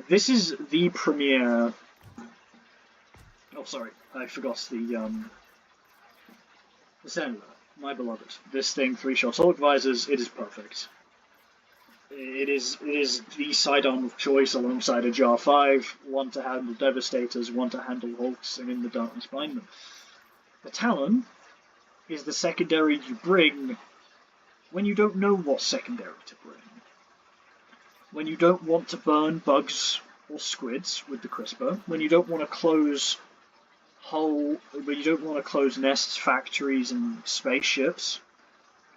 This is the premier. Oh, sorry, I forgot the Senator, my beloved. This thing, 3-shot Hulk visors, it is perfect. It is the sidearm of choice alongside a Jar 5, one to handle Devastators, one to handle Hulks, and in the darkness behind them. The Talon is the secondary you bring when you don't know what secondary to bring. When you don't want to burn bugs or squids with the crisper, when you don't want to close nests, factories, and spaceships,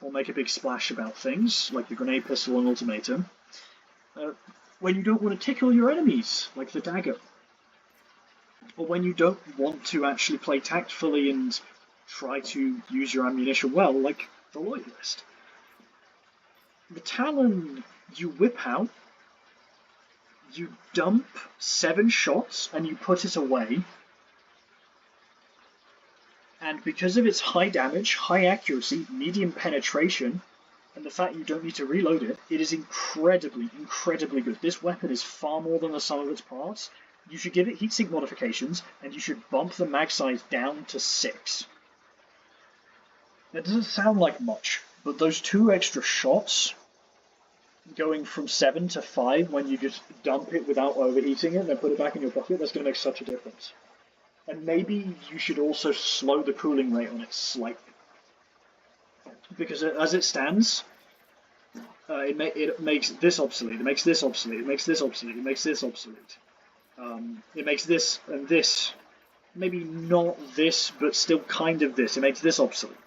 or make a big splash about things, like the grenade pistol and ultimatum, when you don't want to tickle your enemies, like the dagger, or when you don't want to actually play tactfully and try to use your ammunition well, like the Loyalist. The Talon you whip out, you dump 7 shots, and you put it away. And because of its high damage, high accuracy, medium penetration, and the fact you don't need to reload it, it is incredibly, incredibly good. This weapon is far more than the sum of its parts. You should give it heatsink modifications, and you should bump the mag size down to 6. That doesn't sound like much, but those 2 extra shots, going from 7 to 5 when you just dump it without overheating it and then put it back in your pocket, that's going to make such a difference. And maybe you should also slow the cooling rate on it slightly. Because as it stands, it makes this obsolete, it makes this obsolete, it makes this obsolete, it makes this obsolete. It makes this and this. Maybe not this, but still kind of this. It makes this obsolete.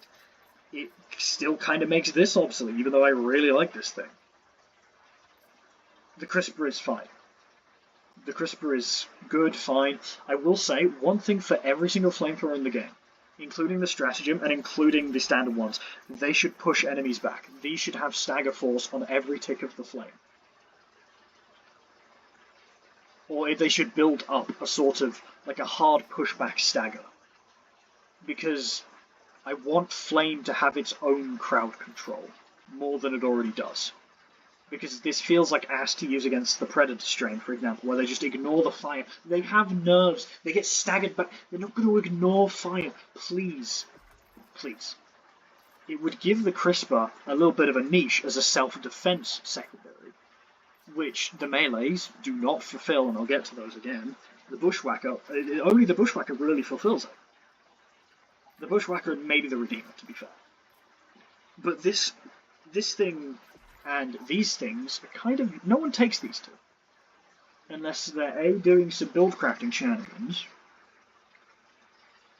It still kind of makes this obsolete, even though I really like this thing. The crisper is fine. The crisper is good, fine. I will say one thing for every single flamethrower in the game, including the stratagem and including the standard ones, they should push enemies back. These should have stagger force on every tick of the flame. Or they should build up a sort of, like a hard pushback stagger. Because I want flame to have its own crowd control, more than it already does. Because this feels like ass to use against the Predator strain, for example, where they just ignore the fire. They have nerves. They get staggered back. They're not going to ignore fire. Please. Please. It would give the crisper a little bit of a niche as a self-defense secondary, which the melees do not fulfill, and I'll get to those again. The Bushwhacker, only the Bushwhacker really fulfills it. The Bushwhacker and maybe the Redeemer, to be fair. But this thing And these things are kind of... no one takes these two. Unless they're A, doing some build crafting shenanigans,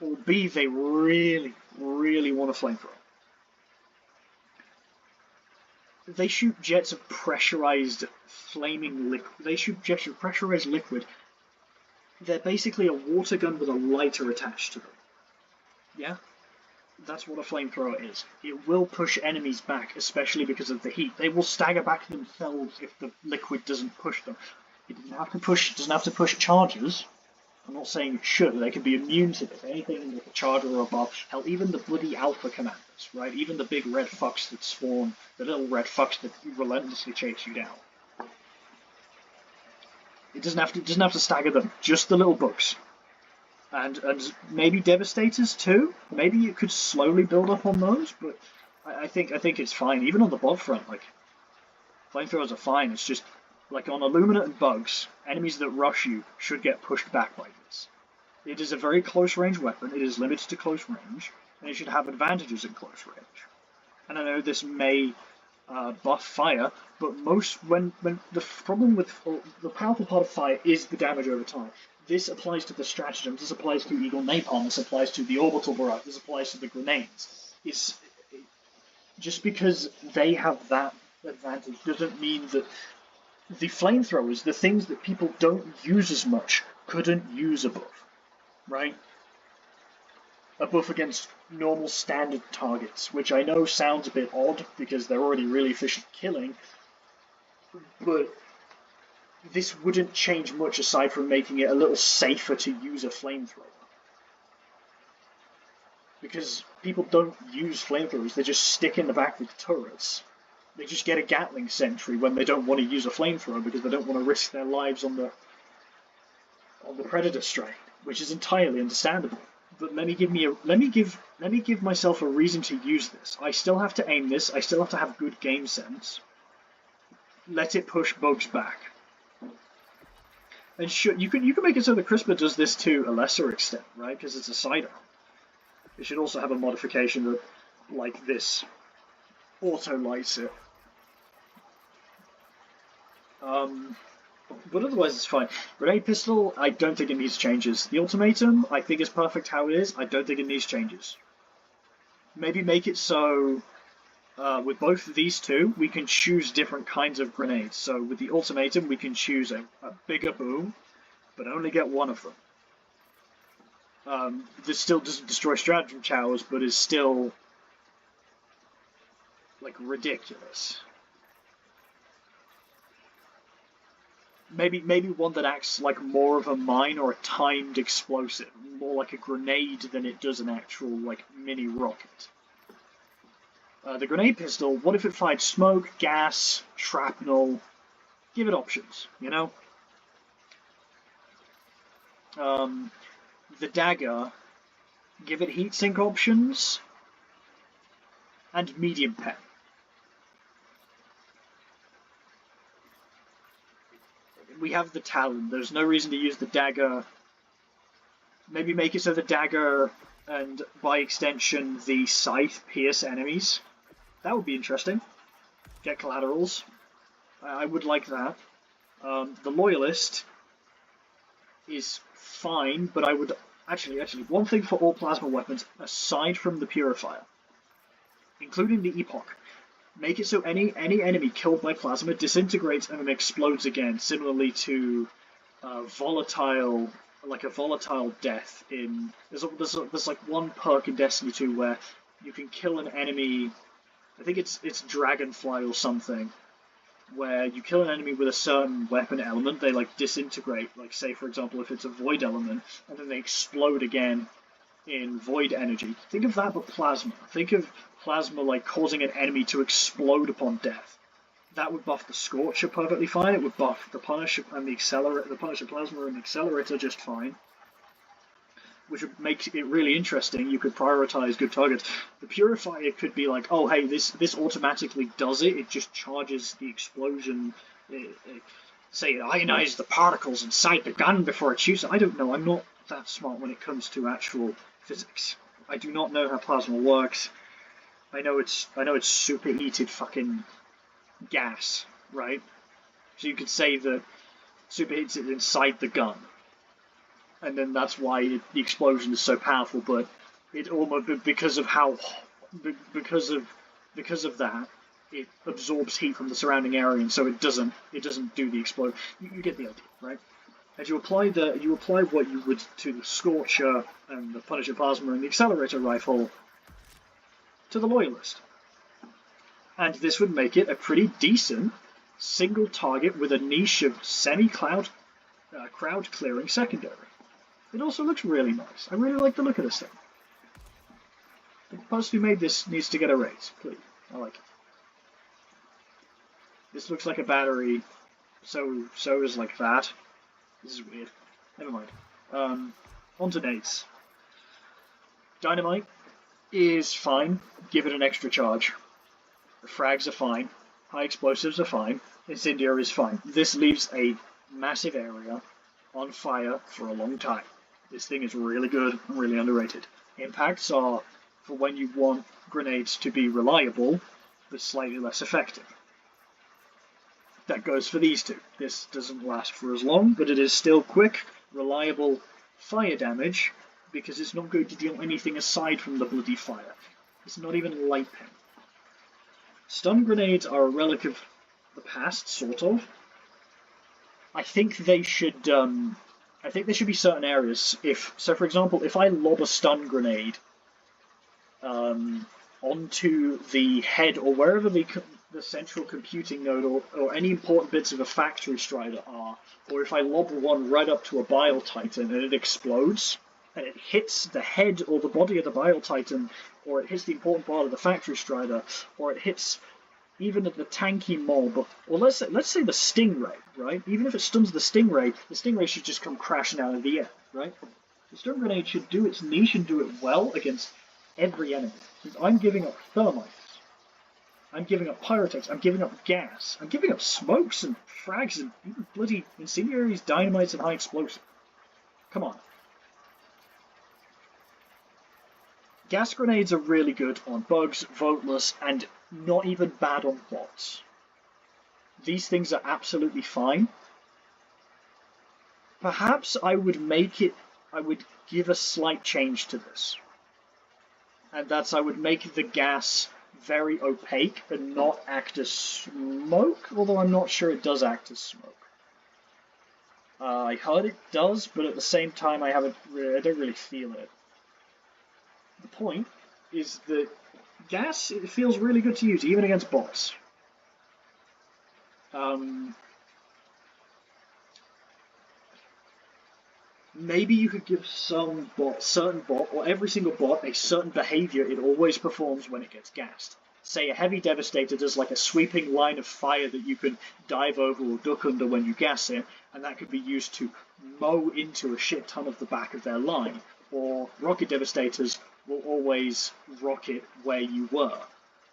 or B, they really, really want a flamethrower. They shoot jets of pressurized flaming liquid. They shoot jets of pressurized liquid. They're basically a water gun with a lighter attached to them. Yeah? That's what a flamethrower is. It will push enemies back, especially because of the heat. They will stagger back themselves if the liquid doesn't push them. It doesn't have to push charges. I'm not saying it should. They can be immune to this. Anything like a charger or above. Hell, even the bloody alpha commanders, right? Even the big red fucks that spawn, the little red fucks that relentlessly chase you down. It doesn't have to stagger them. Just the little bugs. And maybe devastators too. Maybe you could slowly build up on those, but I think it's fine. Even on the bug front, like flamethrowers are fine. It's just like on Illuminate and bugs, enemies that rush you should get pushed back by this. It is a very close range weapon. It is limited to close range, and it should have advantages in close range. And I know this may buff fire, but when the problem with the powerful part of fire is the damage over time. This applies to the stratagems, this applies to Eagle Napalm, this applies to the Orbital Barrage, this applies to the grenades. Just because they have that advantage doesn't mean that the flamethrowers, the things that people don't use as much, couldn't use a buff, right? A buff against normal standard targets, which I know sounds a bit odd because they're already really efficient killing, but this wouldn't change much aside from making it a little safer to use a flamethrower. Because people don't use flamethrowers, they just stick in the back with turrets. They just get a Gatling sentry when they don't want to use a flamethrower because they don't want to risk their lives on the Predator strain, which is entirely understandable. But let me give myself a reason to use this. I still have to aim this, I still have to have good game sense. Let it push bugs back. And sure, you can make it so that CRISPR does this to a lesser extent, right? Because it's a sidearm. It should also have a modification that, like this, auto-lights it. But otherwise it's fine. Grenade pistol, I don't think it needs changes. The ultimatum, I think is perfect how it is. I don't think it needs changes. Maybe make it so with both of these two, we can choose different kinds of grenades. So with the ultimatum, we can choose a bigger boom, but only get one of them. This still doesn't destroy stratagem towers, but is still like ridiculous. Maybe one that acts like more of a mine or a timed explosive, more like a grenade than it does an actual like mini rocket. The grenade pistol, what if it fired smoke, gas, shrapnel? Give it options, you know? The dagger, give it heatsink options, and medium pen. We have the Talon, there's no reason to use the dagger. Maybe make it so the dagger and, by extension, the scythe pierce enemies. That would be interesting. Get collaterals. I would like that. The Loyalist is fine, but I would... Actually, one thing for all plasma weapons, aside from the Purifier, including the Epoch, make it so any enemy killed by plasma disintegrates and then explodes again, similarly to a volatile death in... There's like one perk in Destiny 2 where you can kill an enemy... I think it's Dragonfly or something, where you kill an enemy with a certain weapon element, they like disintegrate, like say for example if it's a void element, and then they explode again in void energy. Think of that but plasma. Think of plasma like causing an enemy to explode upon death. That would buff the Scorcher perfectly fine, it would buff the Punisher and the Accelerator, the Punisher Plasma and the Accelerator just fine. Which would make it really interesting. You could prioritize good targets. The Purifier could be like, oh hey, this automatically does it. It just charges the explosion. Say it ionizes the particles inside the gun before it shoots. I don't know. I'm not that smart when it comes to actual physics. I do not know how plasma works. I know it's superheated fucking gas, right? So you could say that superheats it inside the gun, and then that's why the explosion is so powerful. But it almost because of how because of that it absorbs heat from the surrounding area, and so it doesn't do the explosion. You get the idea, right? And you apply what you would to the Scorcher and the Punisher Plasma and the Accelerator Rifle to the Loyalist. And this would make it a pretty decent single target with a niche of semi-cloud crowd clearing secondary. It also looks really nice. I really like the look of this thing. The person who made this needs to get a raise, please. I like it. This looks like a battery, so is like that. This is weird. Never mind. On to nades. Dynamite is fine. Give it an extra charge. The frags are fine. High explosives are fine. Incendiary is fine. This leaves a massive area on fire for a long time. This thing is really good and really underrated. Impacts are for when you want grenades to be reliable, but slightly less effective. That goes for these two. This doesn't last for as long, but it is still quick, reliable fire damage, because it's not going to deal anything aside from the bloody fire. It's not even light pin. Stun grenades are a relic of the past, sort of. I think they should be certain areas. So, for example, if I lob a stun grenade onto the head or wherever the central computing node or any important bits of a factory strider are, or if I lob one right up to a Bile Titan and it explodes, and it hits the head or the body of the Bile Titan, or it hits the important part of the factory strider, or it hits even at the tanky mob, or let's say the Stingray, right? Even if it stuns the Stingray should just come crashing out of the air, right? The stun grenade should do its niche and do it well against every enemy. Since I'm giving up thermites, I'm giving up pyrotechs, I'm giving up gas, I'm giving up smokes and frags and even bloody incendiaries, dynamites, and high explosives. Come on. Gas grenades are really good on bugs, voteless, and not even bad on bots. These things are absolutely fine. Perhaps I would give a slight change to this. And that's I would make the gas very opaque and not act as smoke, although I'm not sure it does act as smoke. I heard it does, but at the same time I don't really feel it. The point is that gas, it feels really good to use, even against bots. Maybe you could give certain bot, or every single bot, a certain behavior it always performs when it gets gassed. Say a heavy devastator does like a sweeping line of fire that you can dive over or duck under when you gas it, and that could be used to mow into a shit ton of the back of their line. Or rocket devastators will always rocket where you were,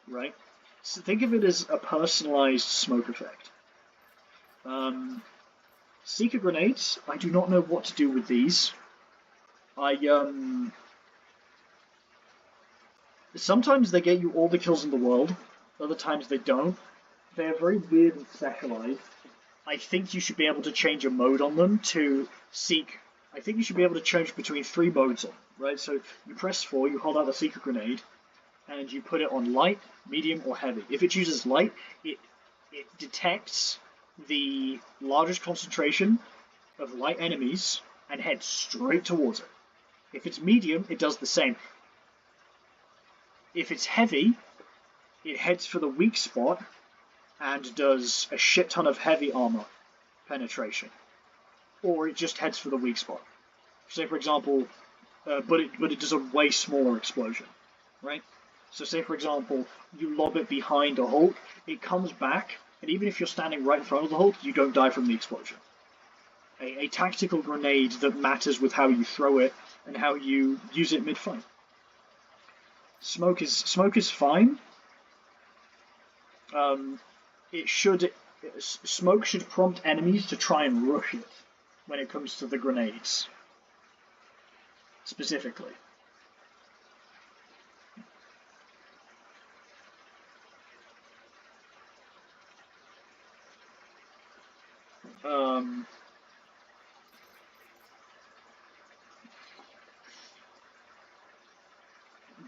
right? So think of it as a personalized smoke effect. Seeker grenades, I do not know what to do with these. Sometimes they get you all the kills in the world, other times they don't. They are very weird and specialized. I think you should be able to change a mode on them to seek. I think you should be able to change between 3 modes on them, right? So you press 4, you hold out the Seeker grenade, and you put it on light, medium, or heavy. If it chooses light, it detects the largest concentration of light enemies and heads straight towards it. If it's medium, it does the same. If it's heavy, it heads for the weak spot and does a shit ton of heavy armor penetration. Or it just heads for the weak spot. Say, for example, but it does a way smaller explosion, right? So say, for example, you lob it behind a Hulk, it comes back, and even if you're standing right in front of the Hulk, you don't die from the explosion. A tactical grenade that matters with how you throw it and how you use it mid-fight. Smoke is fine. Smoke should prompt enemies to try and rush it when it comes to the grenades, specifically. Um,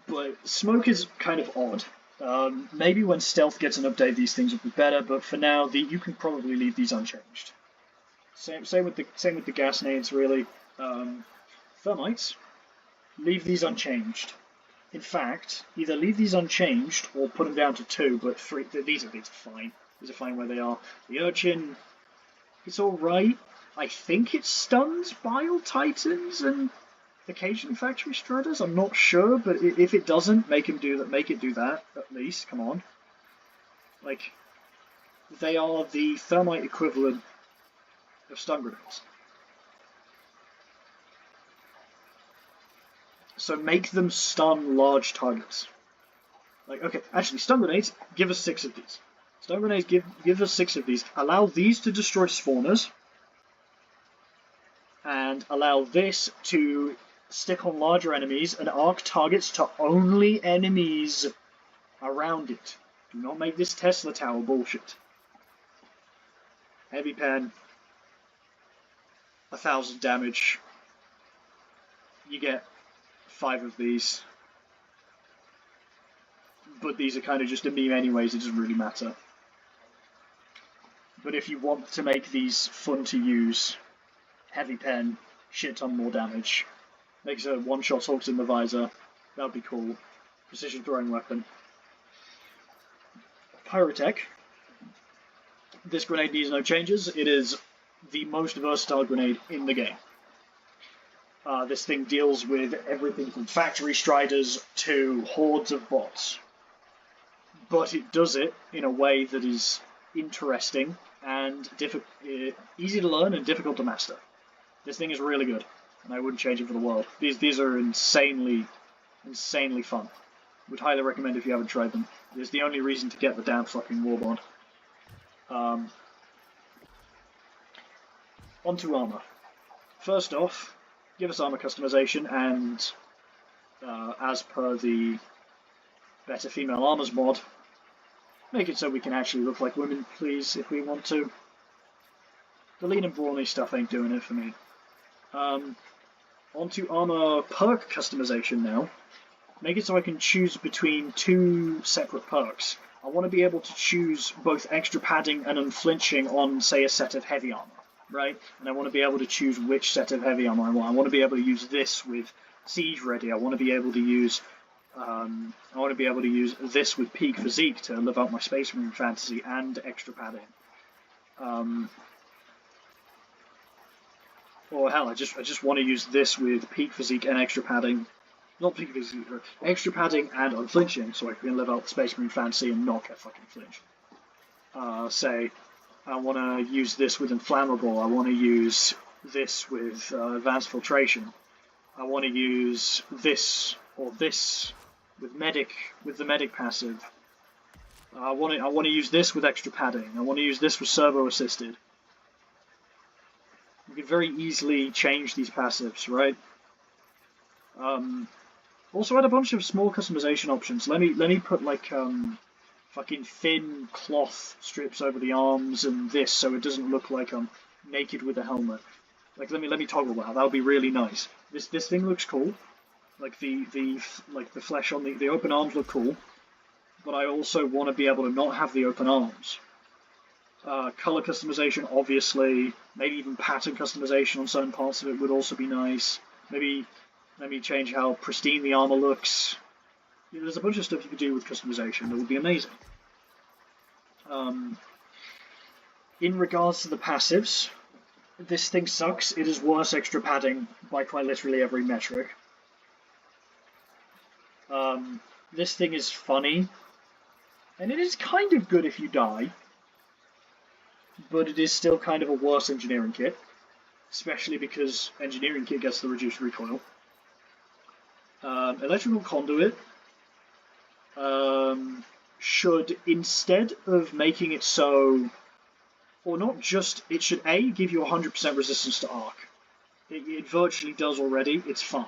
but smoke is kind of odd. Maybe when stealth gets an update, these things will be better. But for now, you can probably leave these unchanged. Same with the gas nades, really. Thermites, leave these unchanged. In fact, either leave these unchanged or put them down to 2. But 3, these are fine. These are fine where they are. The urchin, it's all right. I think it stuns Bile Titans and occasionally Factory Striders. I'm not sure, but if it doesn't, make him do that. Make it do that at least. Come on. Like, they are the thermite equivalent of stun grenades. So make them stun large targets. Like, okay, actually, stun grenades, give us 6 of these. Stun grenades, give us 6 of these. Allow these to destroy spawners. And allow this to stick on larger enemies and arc targets to only enemies around it. Do not make this Tesla Tower bullshit. Heavy pen. 1,000 damage. You get 5 of these. But these are kind of just a meme anyways, it doesn't really matter. But if you want to make these fun to use, heavy pen, shit ton more damage. Makes a one-shot hooks in the visor. That would be cool. Precision throwing weapon. Pyrotech. This grenade needs no changes. It is the most versatile grenade in the game. This thing deals with everything from factory striders to hordes of bots. But it does it in a way that is interesting and easy to learn and difficult to master. This thing is really good, and I wouldn't change it for the world. These are insanely fun. Would highly recommend if you haven't tried them. It's the only reason to get the damn fucking warbond. Onto armor. First off, give us armor customization, and as per the Better Female Armors mod, make it so we can actually look like women, please, if we want to. The lean and brawny stuff ain't doing it for me. Onto armor perk customization now. Make it so I can choose between 2 separate perks. I want to be able to choose both extra padding and unflinching on, say, a set of heavy armor, right? And I want to be able to choose which set of heavy armor I want. I want to be able to use this with Siege Ready. I want to be able to use this with Peak Physique to live out my Space Marine fantasy and extra padding. Or hell, I just want to use this with Peak Physique and extra padding. Not Peak Physique, extra padding and unflinching, so I can live out the Space Marine fantasy and not get fucking flinched. Say, I want to use this with Inflammable. I want to use this with Advanced Filtration. I want to use this or this with the Medic passive. I want to use this with extra padding. I want to use this with Servo Assisted. You can very easily change these passives, right? Also add a bunch of small customization options. Let me put like fucking thin cloth strips over the arms and this, so it doesn't look like I'm naked with a helmet. Like let me toggle that. That would be really nice. This thing looks cool. Like the flesh on the open arms look cool, but I also want to be able to not have the open arms. Color customization, obviously. Maybe even pattern customization on certain parts of it would also be nice. Maybe change how pristine the armor looks. Yeah, there's a bunch of stuff you could do with customization that would be amazing. In regards to the passives, this thing sucks. It is worse extra padding by quite literally every metric. This thing is funny, and it is kind of good if you die, but it is still kind of a worse engineering kit, especially because engineering kit gets the reduced recoil. Electrical conduit should, instead of making it so, or not just, it should A, give you 100% resistance to arc. It virtually does already, it's fine.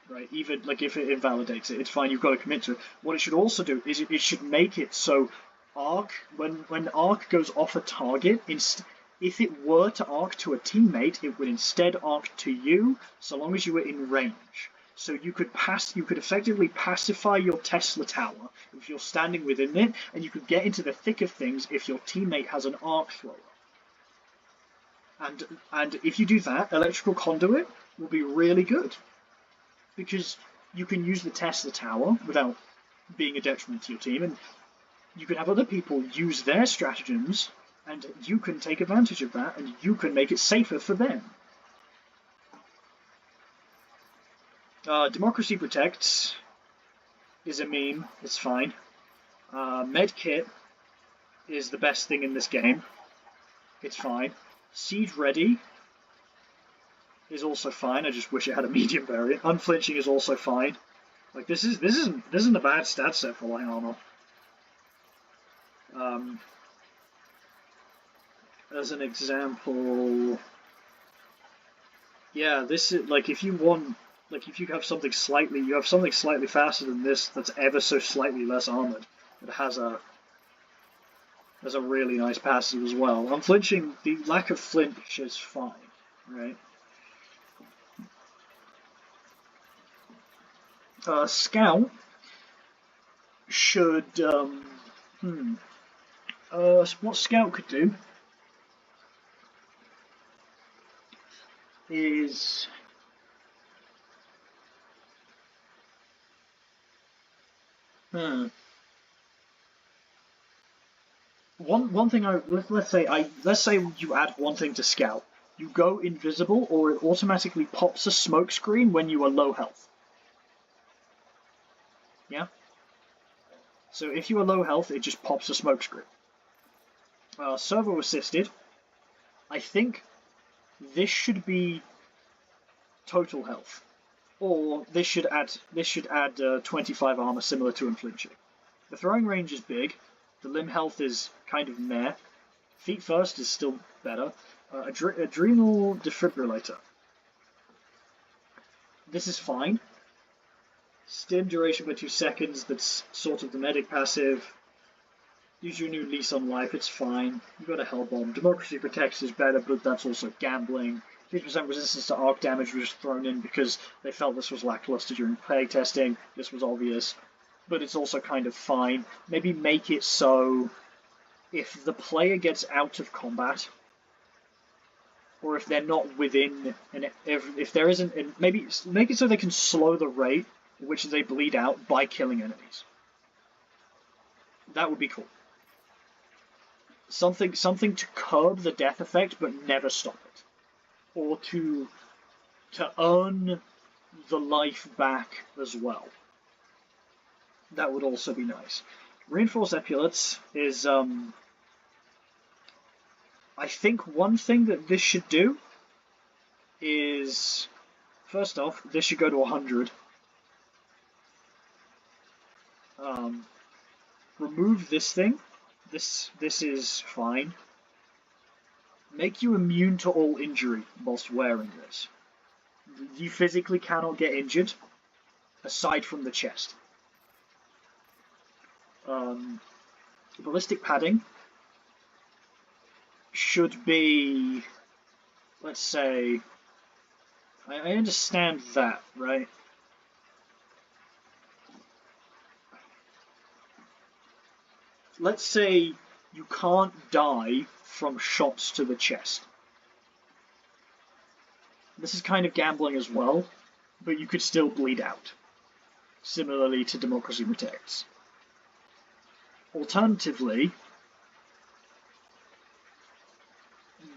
Right, even like if it invalidates it, it's fine, you've got to commit to it. What it should also do is it should make it so arc, when arc goes off a target, if it were to arc to a teammate, it would instead arc to you, so long as you were in range. So you could effectively pacify your Tesla tower if you're standing within it, and you could get into the thick of things if your teammate has an arc thrower. And if you do that, electrical conduit will be really good, because you can use the Tesla tower without being a detriment to your team, and you can have other people use their stratagems, and you can take advantage of that, and you can make it safer for them. Democracy Protects is a meme, it's fine. Medkit is the best thing in this game, it's fine. Siege Ready is also fine, I just wish it had a medium variant. Unflinching is also fine. Like, this isn't a bad stat set for light armor. As an example, yeah, this is like if you have something slightly faster than this that's ever so slightly less armored. It has a really nice passive as well. Unflinching, the lack of flinch is fine, right? Scout should what Scout could do is one thing. Let's say you add one thing to Scout. You go invisible, or it automatically pops a smoke screen when you are low health. Yeah. So if you are low health, it just pops a smoke screen. Servo assisted. I think this should be total health, or this should add 25 armor, similar to Unflinching. The throwing range is big. The limb health is kind of meh. Feet first is still better. Adrenal defibrillator. This is fine. Stim duration by 2 seconds. That's sort of the medic passive. Use your new lease on life. It's fine. You got a hell bomb. Democracy Protects is better, but that's also gambling. 50% resistance to arc damage was thrown in because they felt this was lackluster during plague testing. This was obvious, but it's also kind of fine. Maybe make it so if the player gets out of combat, or if they're not within, if there isn't, maybe make it so they can slow the rate at which they bleed out by killing enemies. That would be cool. Something to curb the death effect, but never stop it. Or to earn the life back as well. That would also be nice. Reinforced epaulets is, I think one thing that this should do is, first off, this should go to 100. Remove this thing. This is fine. Make you immune to all injury whilst wearing this. You physically cannot get injured, aside from the chest. Ballistic padding should be, let's say, I understand that, right? Let's say you can't die from shots to the chest. This is kind of gambling as well, but you could still bleed out, similarly to Democracy Protects. Alternatively,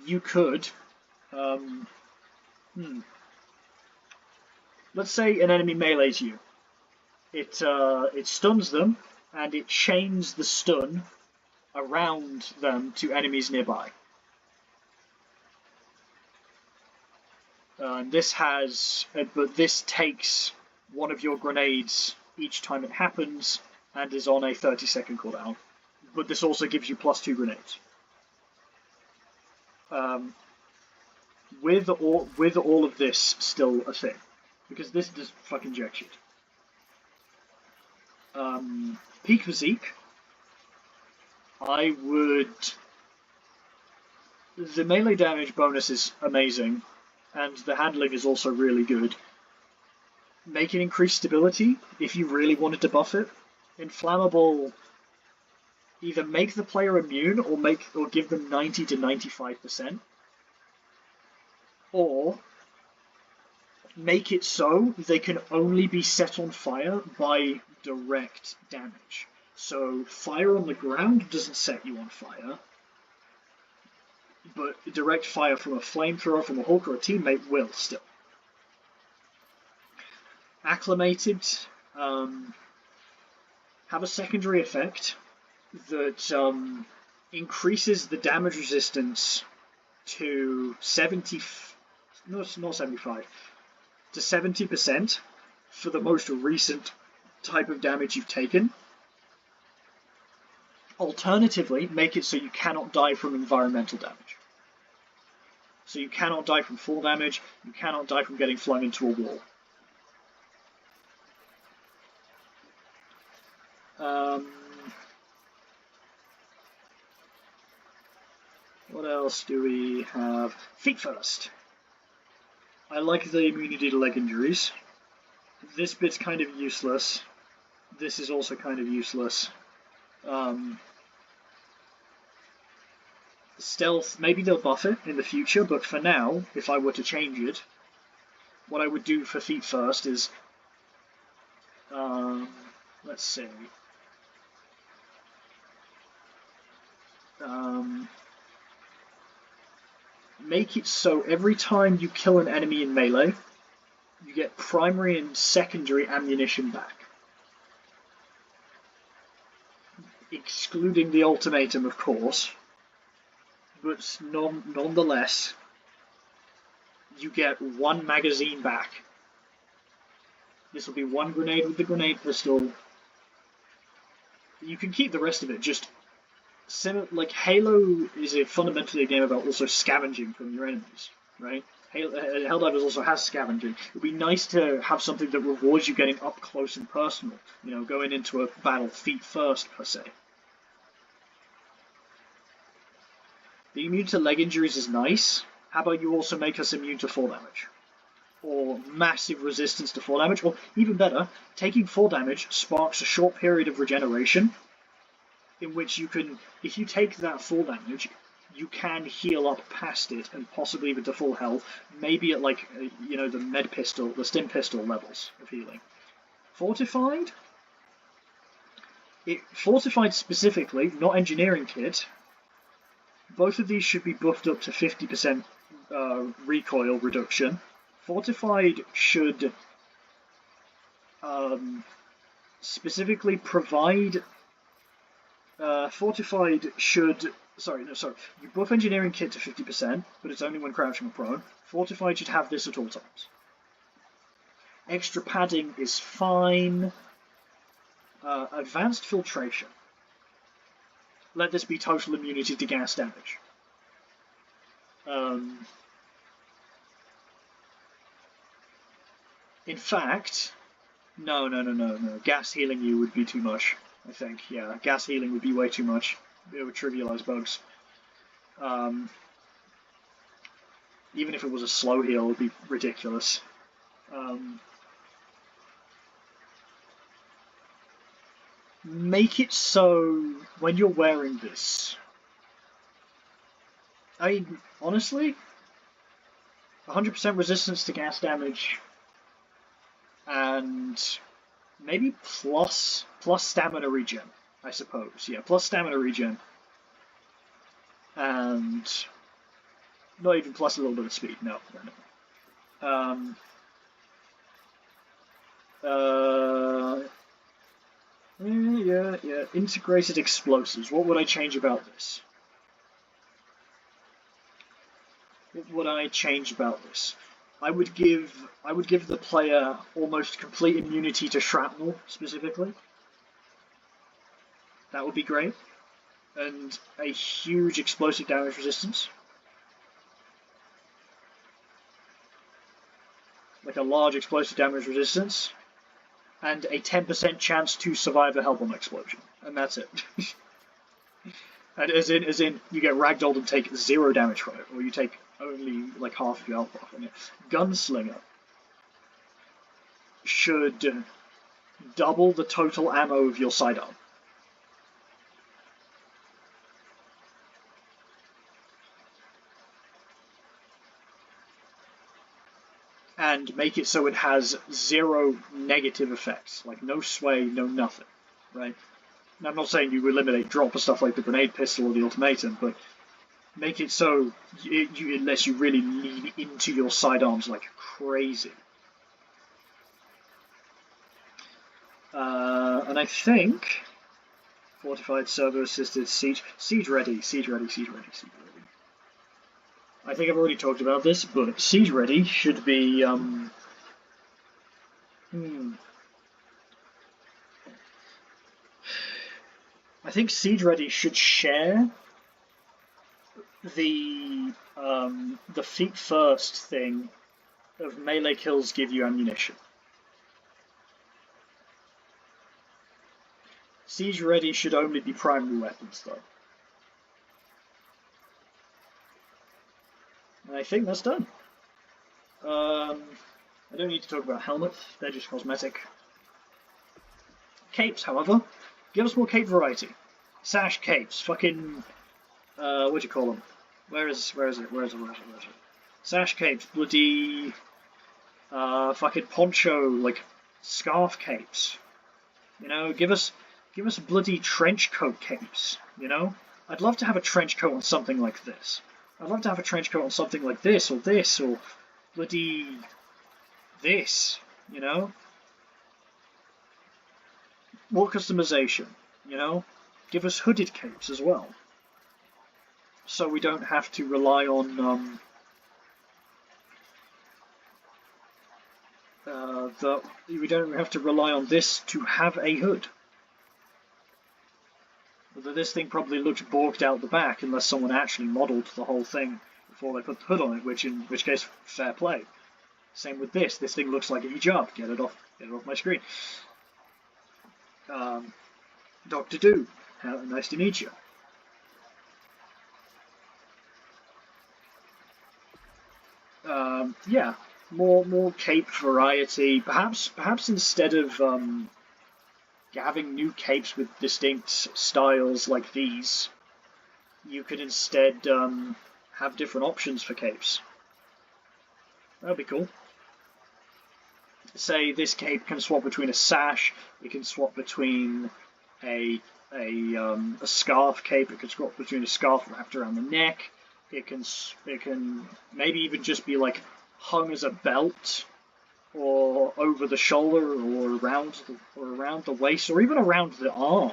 you could, let's say an enemy melees you. It stuns them, and it chains the stun around them to enemies nearby. But this takes one of your grenades each time it happens, and is on a 30-second cooldown. But this also gives you +2 grenades. With all of this still a thing, because this does fucking jack shit. Peak physique, I would The melee damage bonus is amazing, and the handling is also really good. Make it increase stability if you really wanted to buff it. Inflammable, either make the player immune or give them 90 to 95%, or make it so they can only be set on fire by direct damage. So fire on the ground doesn't set you on fire, but direct fire from a flamethrower, from a Hulk, or a teammate will still. Acclimated have a secondary effect that increases the damage resistance to 70% for the most recent type of damage you've taken. Alternatively, make it so you cannot die from environmental damage. So you cannot die from fall damage, you cannot die from getting flung into a wall. What else do we have? Feet first. I like the immunity to leg injuries. This bit's kind of useless. This is also kind of useless. Stealth, maybe they'll buff it in the future, but for now, if I were to change it, what I would do for feet first is, let's see, make it so every time you kill an enemy in melee, you get primary and secondary ammunition back. Excluding the ultimatum, of course, but nonetheless, you get one magazine back. This will be one grenade with the grenade pistol. You can keep the rest of it, just like Halo is fundamentally a game about also scavenging from your enemies, right? Helldivers also has scavenging. It would be nice to have something that rewards you getting up close and personal, going into a battle feet first, per se. The immune to leg injuries is nice. How about you also make us immune to fall damage? Or massive resistance to fall damage, or even better, taking fall damage sparks a short period of regeneration, in which you can, if you take that fall damage, you can heal up past it and possibly even to full health, maybe at like, the med pistol, the stim pistol levels of healing. Fortified? Fortified specifically, not engineering kit. Both of these should be buffed up to 50% recoil reduction. Fortified should specifically provide... You buff engineering kit to 50%, but it's only when crouching or prone. Fortified should have this at all times. Extra padding is fine. Advanced filtration. Let this be total immunity to gas damage. In fact, no. Gas healing you would be too much, I think. Yeah, gas healing would be way too much. It would trivialize bugs. Even if it was a slow heal, it would be ridiculous. Make it so when you're wearing this. I mean, honestly, 100% resistance to gas damage, and maybe plus stamina regen, I suppose. Yeah, plus stamina regen, and not even plus a little bit of speed. No. Yeah. Integrated explosives. What would I change about this? I would give the player almost complete immunity to shrapnel, specifically. That would be great. And a huge explosive damage resistance. Like a large explosive damage resistance. And a 10% chance to survive a hell bomb explosion. And that's it. And as in, you get ragdolled and take 0 damage from it, or you take only like half of your health off from it. Gunslinger should double the total ammo of your sidearm. And make it so it has 0 negative effects, like no sway, no nothing, right? Now, I'm not saying you eliminate drop or stuff like the grenade pistol or the ultimatum, but make it so unless you really lean into your sidearms like crazy. And I think fortified servo-assisted siege ready. I think I've already talked about this, but siege ready should be I think siege ready should share the feet first thing of melee kills give you ammunition. Siege ready should only be primary weapons though. And I think that's done. I don't need to talk about helmets, they're just cosmetic. Capes, however, give us more cape variety. Sash capes, fucking what do you call them? Where is it? Sash capes, bloody fucking poncho, like scarf capes. You know, give us bloody trench coat capes, you know? I'd love to have a trench coat on something like this. I'd love to have a trench coat on something like this, or bloody this, you know? More customization, you know? Give us hooded capes as well. So we don't have to rely on we don't have to rely on this to have a hood. Although this thing probably looks borked out the back unless someone actually modelled the whole thing before they put the hood on it, in which case, fair play. Same with this. This thing looks like a hijab. Get it off my screen. Dr. Do, nice to meet you. Yeah, more cape variety. Perhaps instead of having new capes with distinct styles like these, you could instead have different options for capes. That'd be cool. Say this cape can swap between a sash, it can swap between a scarf cape, it can swap between a scarf wrapped around the neck, it can maybe even just be like hung as a belt, or over the shoulder, or around the waist, or even around the arm.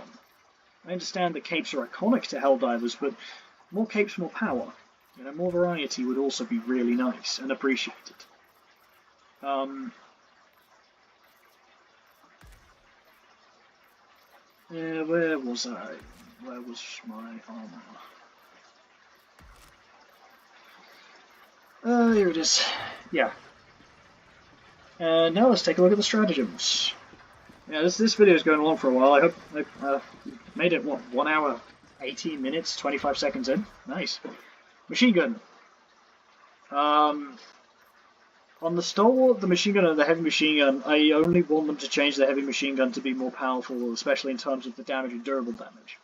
I understand that capes are iconic to Helldivers, but more capes, more power. You know, more variety would also be really nice and appreciated. Where was I? Where was my armor? Here it is. Yeah. Now let's take a look at the stratagems. Yeah, this video is going along for a while. I hope I made it, what, 1 hour, 18 minutes, 25 seconds in? Nice. Machine gun. On the Stalwart, the machine gun and the heavy machine gun, I only want them to change the heavy machine gun to be more powerful, especially in terms of the damage and durable damage.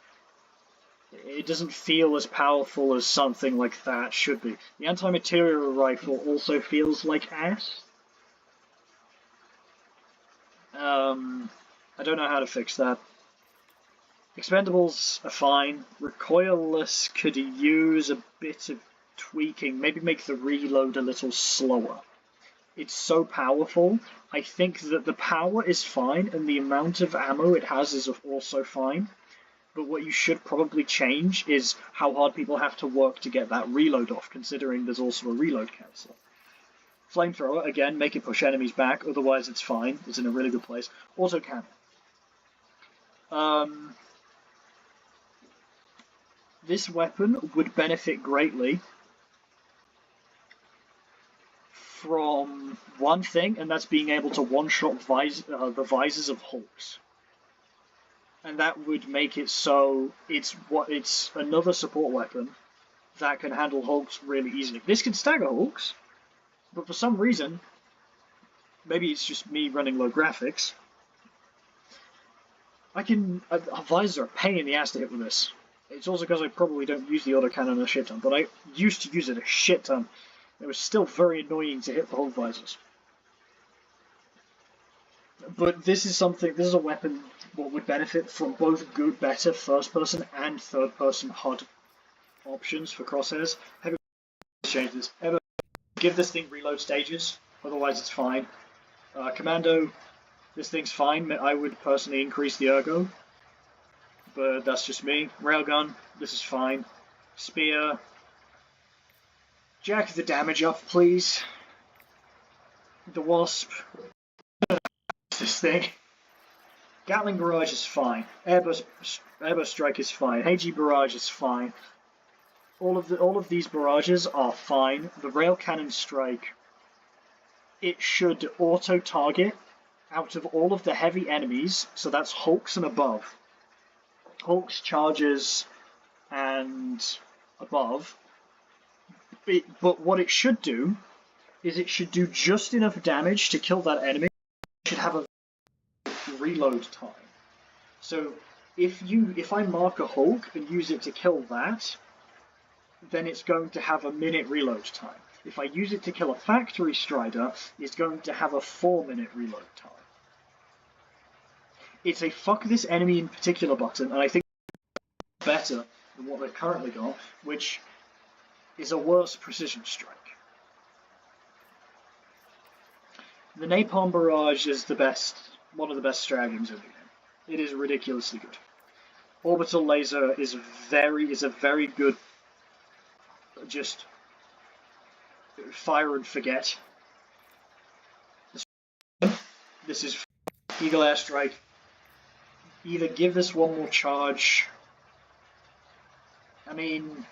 It doesn't feel as powerful as something like that should be. The anti-material rifle also feels like ass. I don't know how to fix that. Expendables are fine. Recoilless could use a bit of tweaking. Maybe make the reload a little slower. It's so powerful. I think that the power is fine, and the amount of ammo it has is also fine. But what you should probably change is how hard people have to work to get that reload off, considering there's also a reload cancel. Flamethrower, again, make it push enemies back, otherwise it's fine. It's in a really good place. Autocannon. This weapon would benefit greatly from one thing, and that's being able to one-shot the visors of Hulks. and that would make it so it's another support weapon that can handle hulks really easily. This can stagger hulks, but for some reason, maybe it's just me running low graphics, visors are a pain in the ass to hit with this. It's also because I probably don't use the autocannon a shit ton, but I used to use it a shit ton. It was still very annoying to hit the Hulk visors. But this is a weapon that would benefit from both good, better first-person and third-person HUD options for crosshairs. Heavy change this. Give this thing reload stages, otherwise it's fine. Commando, this thing's fine. I would personally increase the ergo, but that's just me. Railgun, this is fine. Spear, jack the damage up, please. The Wasp, this thing. Gatling Barrage is fine. Airburst Strike is fine. HE Barrage is fine. All of these barrages are fine. The Rail Cannon Strike, it should auto-target out of all of the heavy enemies, so that's Hulks and above. Hulks, Chargers, and above. But what it should do is it should do just enough damage to kill that enemy. It should have a reload time. So if I mark a Hulk and use it to kill that, then it's going to have a minute reload time. If I use it to kill a Factory Strider, it's going to have a 4-minute reload time. It's a fuck this enemy in particular button, and I think it's better than what they've currently got, which is a worse precision strike. The Napalm Barrage is one of the best stratagems in the game. It is ridiculously good. Orbital Laser is a very good, just fire and forget. This is Eagle Airstrike. Either give this one more charge. I mean,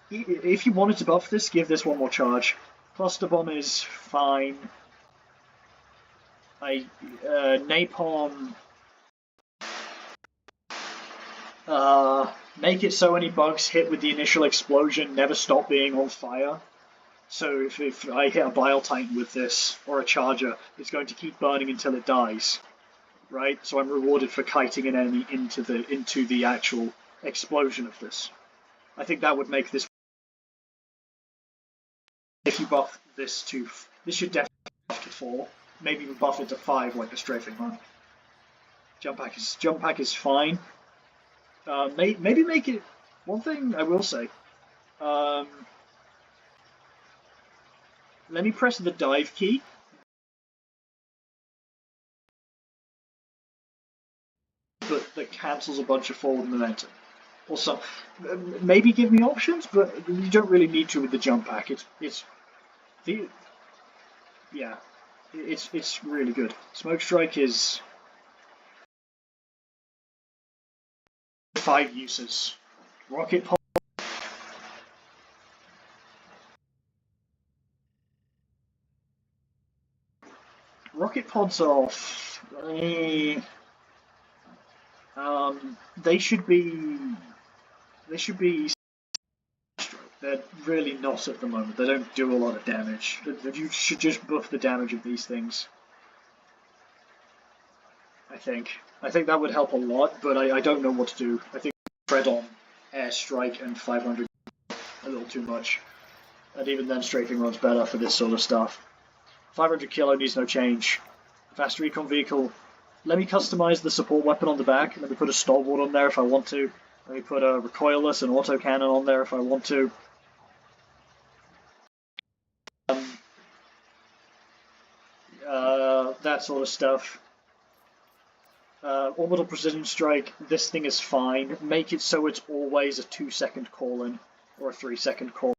if you wanted to buff this, give this one more charge. Cluster Bomb is fine. Napalm. Make it so any bugs hit with the initial explosion never stop being on fire. So if I hit a Bile Titan with this, or a Charger, it's going to keep burning until it dies. Right? So I'm rewarded for kiting an enemy into the actual explosion of this. I think that would make this... If you buff this to... This should definitely buff to 4. Maybe even buff it to 5 like the Strafing one. Jump pack is fine. Maybe make it... One thing I will say... let me press the dive key. But that cancels a bunch of forward momentum. Or some, maybe give me options, but you don't really need to with the jump pack. It's really good. Smoke Strike is 5 uses. Rocket Pod. Rocket Pods are they should be they're really not at the moment. They don't do a lot of damage. You should just buff the damage of these things. I think that would help a lot, but I don't know what to do. I think Tread on Airstrike and 500 a little too much. And even then Strafing Rod's better for this sort of stuff. 500 kilo needs no change. Fast Recon Vehicle. Let me customize the support weapon on the back. Let me put a Stalwart on there if I want to. Let me put a Recoilless and Autocannon on there if I want to. That sort of stuff. Orbital Precision Strike, this thing is fine. Make it so it's always a 2-second call-in, or a 3-second call.